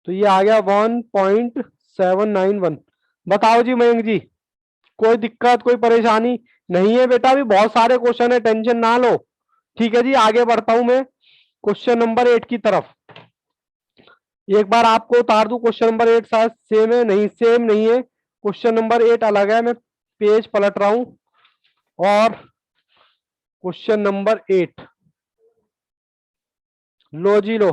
A: तो ये आ गया 1.791। बताओ जी मयंक जी, कोई दिक्कत कोई परेशानी नहीं है बेटा? अभी बहुत सारे क्वेश्चन है, टेंशन ना लो, ठीक है जी? आगे बढ़ता हूं मैं क्वेश्चन नंबर 8 की तरफ। एक बार आपको उतार दूं, क्वेश्चन नंबर 8 शायद सेम है, नहीं सेम नहीं है, क्वेश्चन नंबर 8 अलग है। मैं पेज पलट रहा हूं, और क्वेश्चन नंबर 8, लो जी लो,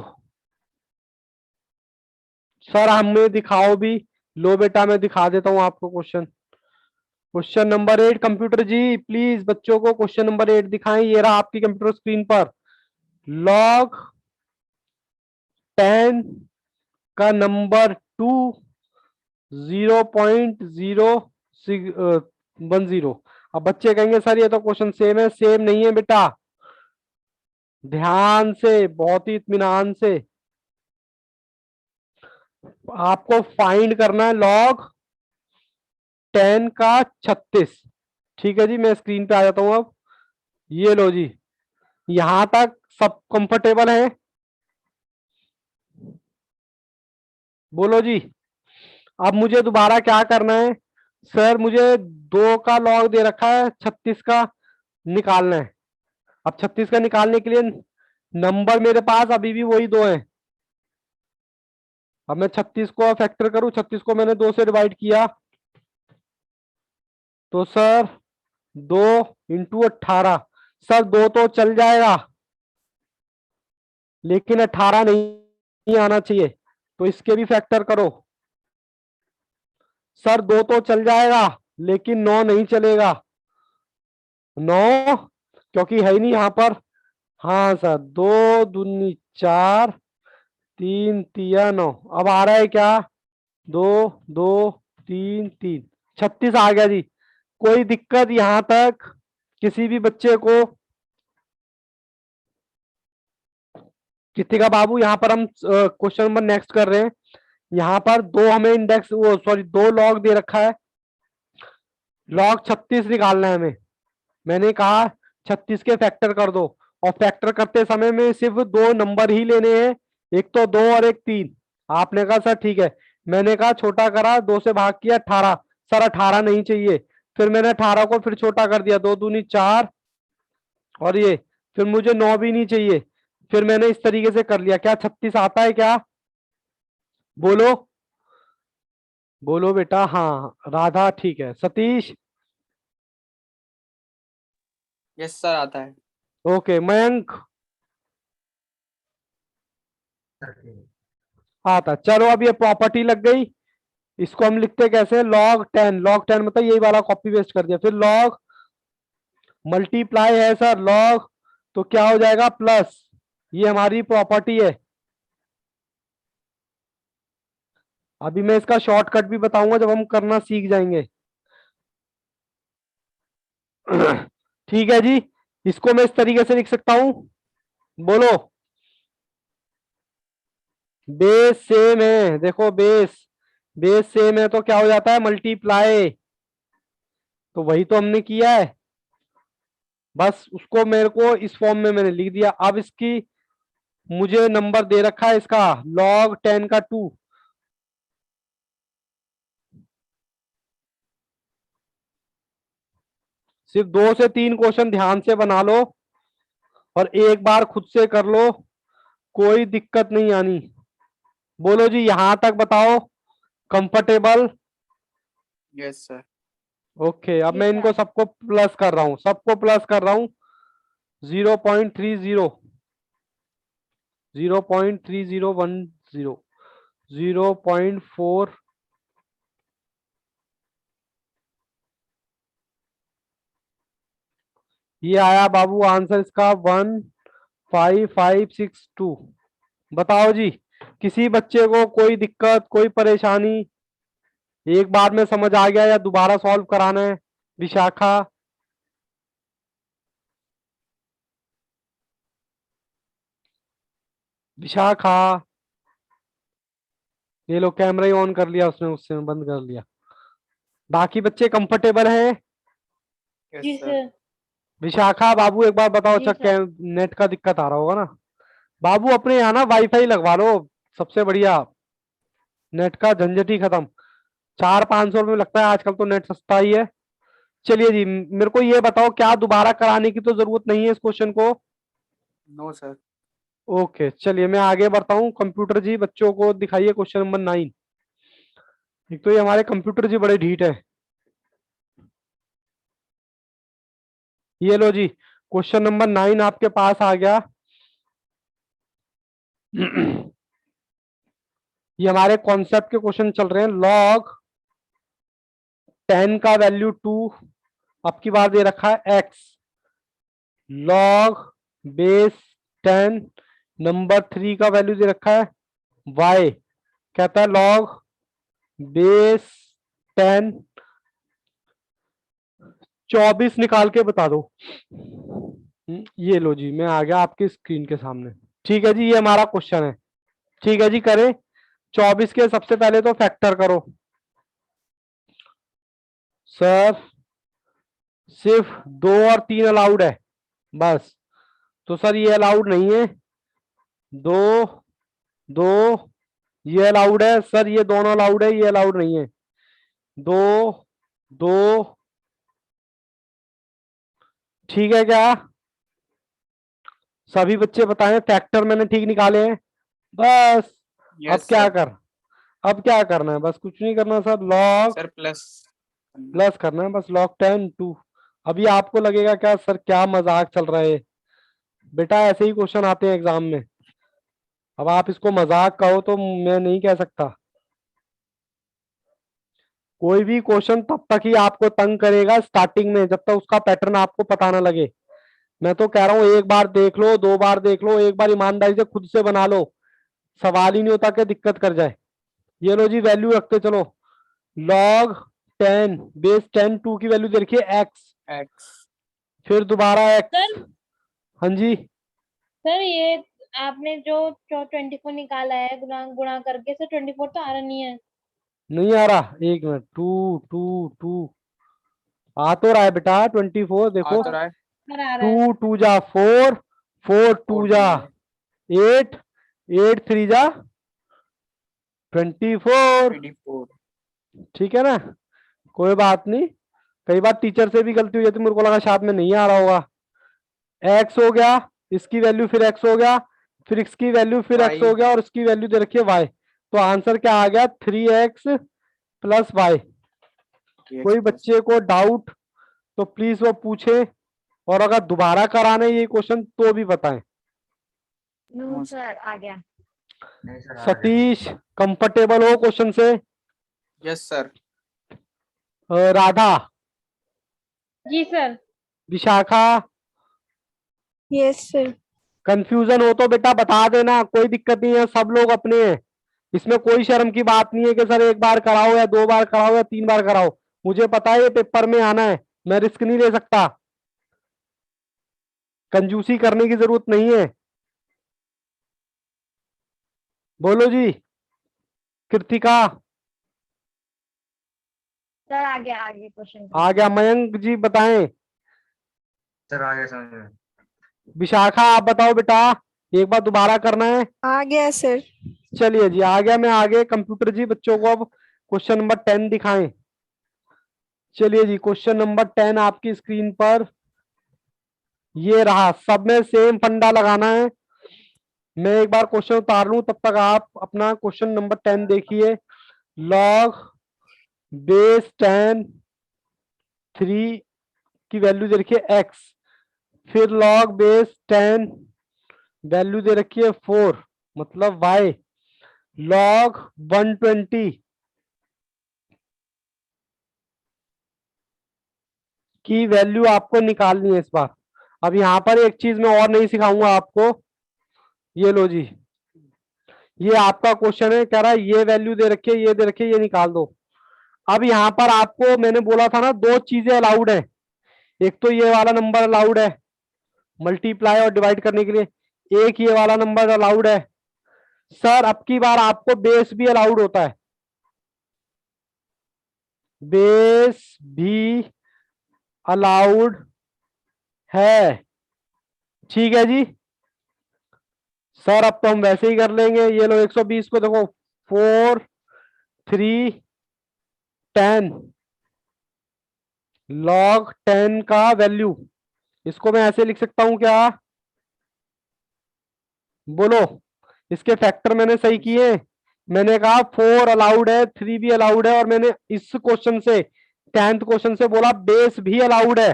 A: सर हमें दिखाओ भी, लो बेटा मैं दिखा देता हूं आपको question. Question number 8, computer ji please बच्चों को क्वेश्चन नंबर 8 दिखाएं, ये रहा आपकी कंप्यूटर स्क्रीन पर। लॉग 10 का नंबर 2 0.010। अब बच्चे कहेंगे सर ये तो क्वेश्चन सेम है, सेम नहीं है बेटा, ध्यान से बहुत ही इत्मीनान से आपको फाइंड करना है लॉग 10 का 36, ठीक है जी? मैं स्क्रीन पे आ जाता हूं अब, ये लो जी, यहां तक सब कंफर्टेबल है? बोलो जी। अब मुझे दोबारा क्या करना है सर? मुझे 2 का लॉग दे रखा है, 36 का निकालना है। अब 36 का निकालने के लिए नंबर मेरे पास अभी भी वही 2 है। अब मैं 36 को फैक्टर करूं, 36 को मैंने 2 से डिवाइड किया, तो सर 2 × 18, सर 2 तो चल जाएगा, लेकिन 18 नहीं आना चाहिए, तो इसके भी फैक्टर करो। सर 2 तो चल जाएगा, लेकिन 9 नहीं चलेगा, 9 क्योंकि है ही नहीं यहां पर, हाँ सर, 2 दूनी 4, 3 तिया 9। अब आ रहा है क्या? 2 2 3 3, 36 आ गया जी। कोई दिक्कत यहां तक किसी भी बच्चे को? कृतिका बाबू, यहाँ पर हम क्वेश्चन नंबर नेक्स्ट कर रहे हैं। यहाँ पर दो हमें इंडेक्स, वो सॉरी, 2 लॉग दे रखा है। लॉग 36 निकालना है हमें। मैंने कहा 36 के फैक्टर कर दो, और फैक्टर करते समय में सिर्फ 2 नंबर ही लेने हैं, एक तो 2 और एक 3। आपने कहा सर ठीक है। मैंने कहा छोटा करा, 2 से भाग किया 18। सर 18 नहीं चाहिए। फिर मैंने 18 को फिर छोटा कर दिया, 2 दूनी 4, और ये फिर मुझे 9 भी नहीं चाहिए। फिर मैंने इस तरीके से कर लिया। क्या 36 आता है क्या? बोलो बोलो बेटा। हाँ राधा ठीक है। सतीश?
D: यस सर आता है।
A: ओके। मयंक? आता। चलो अब ये प्रॉपर्टी लग गई। इसको हम लिखते कैसे? log 10। log 10 मतलब यही वाला कॉपी पेस्ट कर दिया। फिर लॉग मल्टीप्लाई है सर, लॉग तो क्या हो जाएगा? प्लस। ये हमारी प्रॉपर्टी है। अभी मैं इसका शॉर्टकट भी बताऊंगा जब हम करना सीख जाएंगे। ठीक है जी। इसको मैं इस तरीके से लिख सकता हूं, बोलो। बेस सेम है, देखो बेस, बेस सेम है तो क्या हो जाता है? मल्टीप्लाई। तो वही तो हमने किया है, बस उसको मेरे को इस फॉर्म में मैंने लिख दिया। अब इसकी मुझे नंबर दे रखा है इसका, log 10 का 2। सिर्फ 2 से 3 क्वेश्चन ध्यान से बना लो, और एक बार खुद से कर लो, कोई दिक्कत नहीं आनी। बोलो जी, यहां तक बताओ। कंफर्टेबल?
D: Yes sir.
A: ओके। अब
C: Yes,
A: मैं
C: sir.
A: इनको सबको प्लस कर रहा हूं, सबको प्लस कर रहा हूं। 0.30, 0.3010, 0.4, ये आया बाबू आंसर इसका 15562। बताओ जी, किसी बच्चे को कोई दिक्कत, कोई परेशानी? एक बार में समझ आ गया या दोबारा सॉल्व कराना है? विशाखा? विशाखा? ये लो, कैमरा ही ऑन कर लिया उसने, उससे बंद कर लिया। बाकी बच्चे कंफर्टेबल हैं?
D: यस
B: जी
D: सर।
B: सर।
A: विशाखा बाबू एक बार बताओ।
C: जी
A: अच्छा,
C: सर।
A: नेट का दिक्कत आ रहा होगा ना। बाबू अपने यहाँ ना वाईफाई लगवा लो, सबसे बढ़िया। नेट का झंझट ही खत्म। 400-500 रुपये में लगता है आजकल, तो नेट सस्ता ही है। चलिए जी, मेरे को ये बताओ, क्या दोबारा कराने की तो जरूरत नहीं है इस क्वेश्चन को?
D: No sir.
A: ओके चलिए, मैं आगे बढ़ता हूँ। कंप्यूटर जी बच्चों को दिखाइए क्वेश्चन नंबर 9। एक तो ये हमारे कंप्यूटर जी बड़े ढीठ है। ये लो जी, क्वेश्चन नंबर 9 आपके पास आ गया। ये हमारे कॉन्सेप्ट के क्वेश्चन चल रहे हैं। log 10 का वैल्यू 2, अब की बार दे रखा है x। log बेस 10 नंबर 3 का वैल्यू दे रखा है y। कहता है log बेस 10 24 निकाल के बता दो। ये लो जी, मैं आ गया आपकी स्क्रीन के सामने। ठीक है जी, ये हमारा क्वेश्चन है। ठीक है जी, करें। 24 के सबसे पहले तो फैक्टर करो। सर सिर्फ 2 और 3 अलाउड है बस। तो सर ये अलाउड नहीं है। 2 2 ये अलाउड है सर, ये दोनों अलाउड है, ये अलाउड नहीं है। 2 2, ठीक है क्या? सभी बच्चे बताएं, फैक्टर मैंने ठीक निकाले हैं बस। अब
D: यस
A: क्या
D: सर।
A: कर अब क्या करना है? बस कुछ नहीं करना sir, log
D: sir plus.
A: Plus करना है बस। log 10 2। अभी आपको लगेगा क्या सर, क्या मजाक चल रहा है? बेटा ऐसे ही क्वेश्चन आते हैं एग्जाम में। अब आप इसको मजाक कहो तो मैं नहीं कह सकता। कोई भी क्वेश्चन तब तक ही आपको तंग करेगा स्टार्टिंग में, जब तक उसका पैटर्न आपको पता ना लगे। मैं तो कह रहा हूँ एक बार देख लो, 2 बार देख लो, एक बार ईमानदारी से खुद से बना लो, सवाल ही नहीं होता कि दिक्कत कर जाए। ये लो जी, वैल्यू रखते चलो। log 10 बेस 10 2 की वैल्यू दे रखी है x,
D: एक्स।
A: फिर दोबारा x।
B: सर
A: हाँ जी,
B: सर ये आपने जो 24 निकाला है गुणा गुणा करके, सर 24 तो आ रहा नहीं है।
A: नहीं आ रहा, एक मिनट, 2 2 2 आ तो रहा है बेटा 24,
D: आ
A: देखो।
D: तो रहा है।
B: सर आ रहा है।
A: 2 2 जा 4, 4 2
D: 4
A: जा
D: 2 है
A: 8, 8 3 जा 24।
D: 24।
A: ठीक है ना, कोई बात नहीं, कई बार टीचर से भी गलती हो जाती, मेरे को लगा शायद में नहीं आ रहा होगा। x हो गया, इसकी वैल्यू फिर x हो गया, फिर इसकी वैल्यू फिर x
D: वाई।
A: हो गया, और इसकी वैल्यू दे रखी है y। तो आंसर क्या आ गया, 3x प्लस y। कोई बच्चे को डाउट तो प्लीज वो पूछे, और अगर दोबारा कराना है ये क्वेश्चन तो भी बताएं।
C: नो सर आ गया।
E: नहीं सर, आ गया।
A: सतीश कंफर्टेबल हो क्वेश्चन से?
D: Yes sir.
A: राधा,
B: जी sir.
A: Vishakha,
C: yes sir.
A: Confusion हो तो बेटा बता देना, कोई दिक्कत नहीं है, सब लोग अपने हैं, इसमें कोई शर्म की बात नहीं है कि सर एक बार कराओ या 2 बार कराओ या 3 बार कराओ। मुझे पता है ये पेपर में आना है, मैं रिस्क नहीं ले सकता, कंजूसी करने की जरूरत नहीं है। बोलो जी, कृतिका
C: सर आ गया, आगे क्वेश्चन।
A: आ गया, मयंक जी बताएं,
E: सर आ गया समझ में।
A: विशाखा आप बताओ बेटा, एक बार दोबारा करना है।
C: आ गया सर।
A: चलिए जी, आ गया, मैं आगे। कंप्यूटर जी बच्चों को अब क्वेश्चन नंबर 10 दिखाएं। चलिए जी, क्वेश्चन नंबर 10 आपकी स्क्रीन पर ये रहा, सब में सेम फंडा लगाना है। मैं एक बार क्वेश्चन उतार लूं, तब तक आप अपना क्वेश्चन नंबर 10 देखिए। log बेस 10 3 की वैल्यू दे रखी है x, फिर log बेस 10 वैल्यू दे रखी है 4 मतलब y, log 120 की वैल्यू आपको निकालनी है इस बार। अब यहां पर एक चीज मैं और नहीं सिखाऊंगा आपको, ये लो जी, ये आपका क्वेश्चन है, कह रहा है ये वैल्यू दे रखी है, ये दे रखी है, ये निकाल दो। अब यहाँ पर आपको मैंने बोला था ना, 2 चीजें अलाउड है, एक तो ये वाला नंबर अलाउड है मल्टीप्लाई और डिवाइड करने के लिए, एक ये वाला नंबर अलाउड है। सर अब की बार आपको बेस भी अलाउड होता है, बेस भी अलाउड है, ठीक है जी। सर अब तो हम वैसे ही कर लेंगे, ये लो 120 को देखो, 4 3 10 log 10 का वैल्यू, इसको मैं ऐसे लिख सकता हूं क्या, बोलो, इसके फैक्टर मैंने सही किए। मैंने कहा 4 अलाउड है, 3 भी अलाउड है, और मैंने इस क्वेश्चन से 10th क्वेश्चन से बोला बेस भी अलाउड है।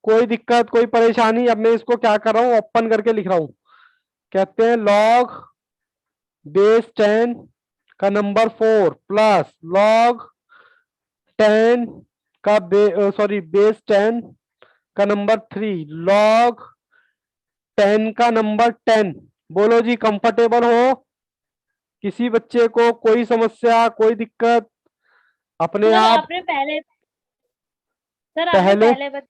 A: कोई दिक्कत कोई परेशानी? अब मैं इसको क्या कर रहा हूं, ओपन करके लिख रहा हूं। कहते हैं log बेस 10 का नंबर 4 प्लस log 10 का सॉरी बेस 10 का नंबर 3 log 10 का नंबर 10। बोलो जी, कंफर्टेबल हो? किसी बच्चे को कोई समस्या कोई दिक्कत? अपने
B: सर
A: आप
B: आपने पहले सर आपने
A: पहले
B: पहले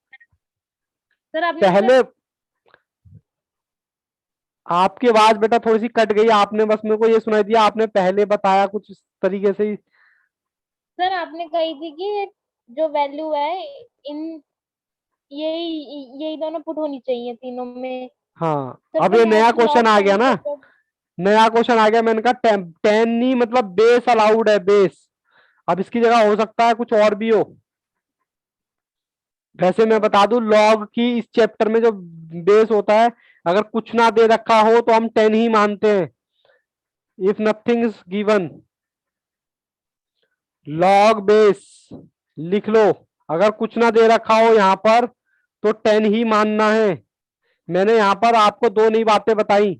B: सर आपने
A: पहले आपकी आवाज बेटा थोड़ी सी कट गई, आपने बस मेरे को ये सुनाई दिया, आपने पहले बताया कुछ इस तरीके से ही।
B: सर आपने कही थी कि जो वैल्यू है इन यही यही दोनों पुट होनी चाहिए तीनों में।
A: हाँ,
B: सर
A: अब
B: तो
A: ये
B: यहाँ
A: नया
B: तो
A: क्वेश्चन
B: लॉग
A: आ गया
B: 10
A: ना,
B: का तो
A: नया क्वेश्चन आ गया। मैंने कहा 10 नहीं मतलब बेस अलाउड है, बेस। अब इसकी जगह हो सकता है कुछ और भी हो। वैसे मैं बता दूं, लॉग की इस चैप्टर में जो बेस होता है, अगर कुछ ना दे रखा हो तो हम 10 ही मानते हैं, if nothing is given. Log base लिख लो, अगर कुछ ना दे रखा हो यहाँ पर तो 10 ही मानना है। मैंने यहाँ पर आपको 2 नई बातें बताई।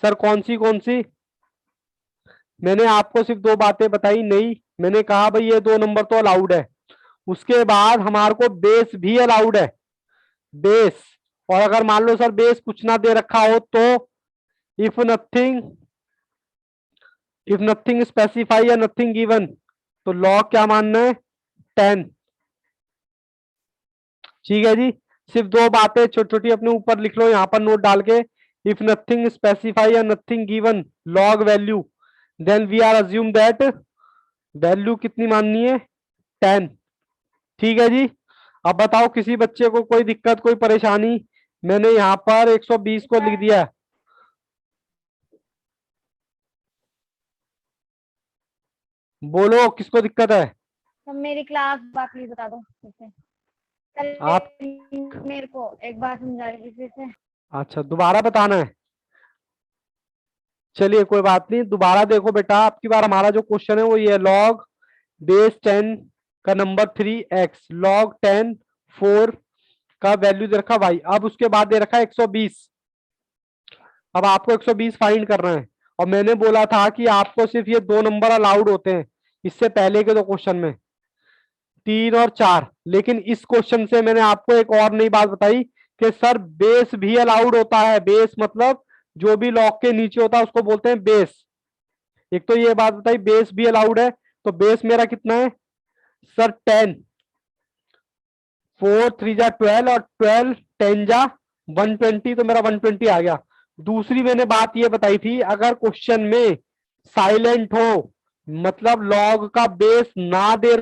A: सर कौन सी? मैंने आपको सिर्फ 2 बातें बताई नई। मैंने कहा भाई ये 2 नंबर तो अलाउड है, उसके बाद हमारे को बेस भी अलाउड है, बेस और अगर मान लो सर बेस कुछ ना दे रखा हो तो इफ नथिंग स्पेसिफाई या नथिंग गिवन, तो लॉग क्या मानना है 10। ठीक है जी, सिर्फ दो बातें छोटी छोटी अपने ऊपर लिख लो यहाँ पर नोट डाल के। इफ नथिंग स्पेसिफाई या nothing given log value, then we are assume that value कितनी माननी है 10। ठीक है जी, अब बताओ किसी बच्चे को कोई दिक्कत कोई परेशानी? मैंने यहाँ पर 120 को लिख दिया है। बोलो किसको दिक्कत है?
C: तो मेरी क्लास बात प्लीज बता दो फिर से। कल
A: आप
C: मेरे को एक बार समझा दीजिए फिर से।
A: अच्छा दोबारा बताना है, चलिए कोई बात नहीं, दोबारा देखो बेटा। आपकी बार हमारा जो क्वेश्चन है वो ये लॉग बेस 10 का नंबर 3x, लॉग 10 4 का वैल्यू दे रखा y, अब उसके बाद दे रखा है 120। अब आपको 120 फाइंड करना है, और मैंने बोला था कि आपको सिर्फ ये दो नंबर अलाउड होते हैं इससे पहले के दो क्वेश्चन में, 3 और 4। लेकिन इस क्वेश्चन से मैंने आपको एक और नई बात बताई कि सर बेस भी अलाउड होता है। बेस मतलब जो भी लॉग के नीचे होता है उसको बोलते हैं बेस। एक तो ये बात बताई बेस भी अलाउड है, तो बेस मेरा कितना है सर 10, 4 3 जा 12 और 12 10 जा 120, तो मेरा 120 आ गया। दूसरी मैंने बात ये बताई थी, अगर क्वेश्चन में साइलेंट हो मतलब लॉग का बेस ना दे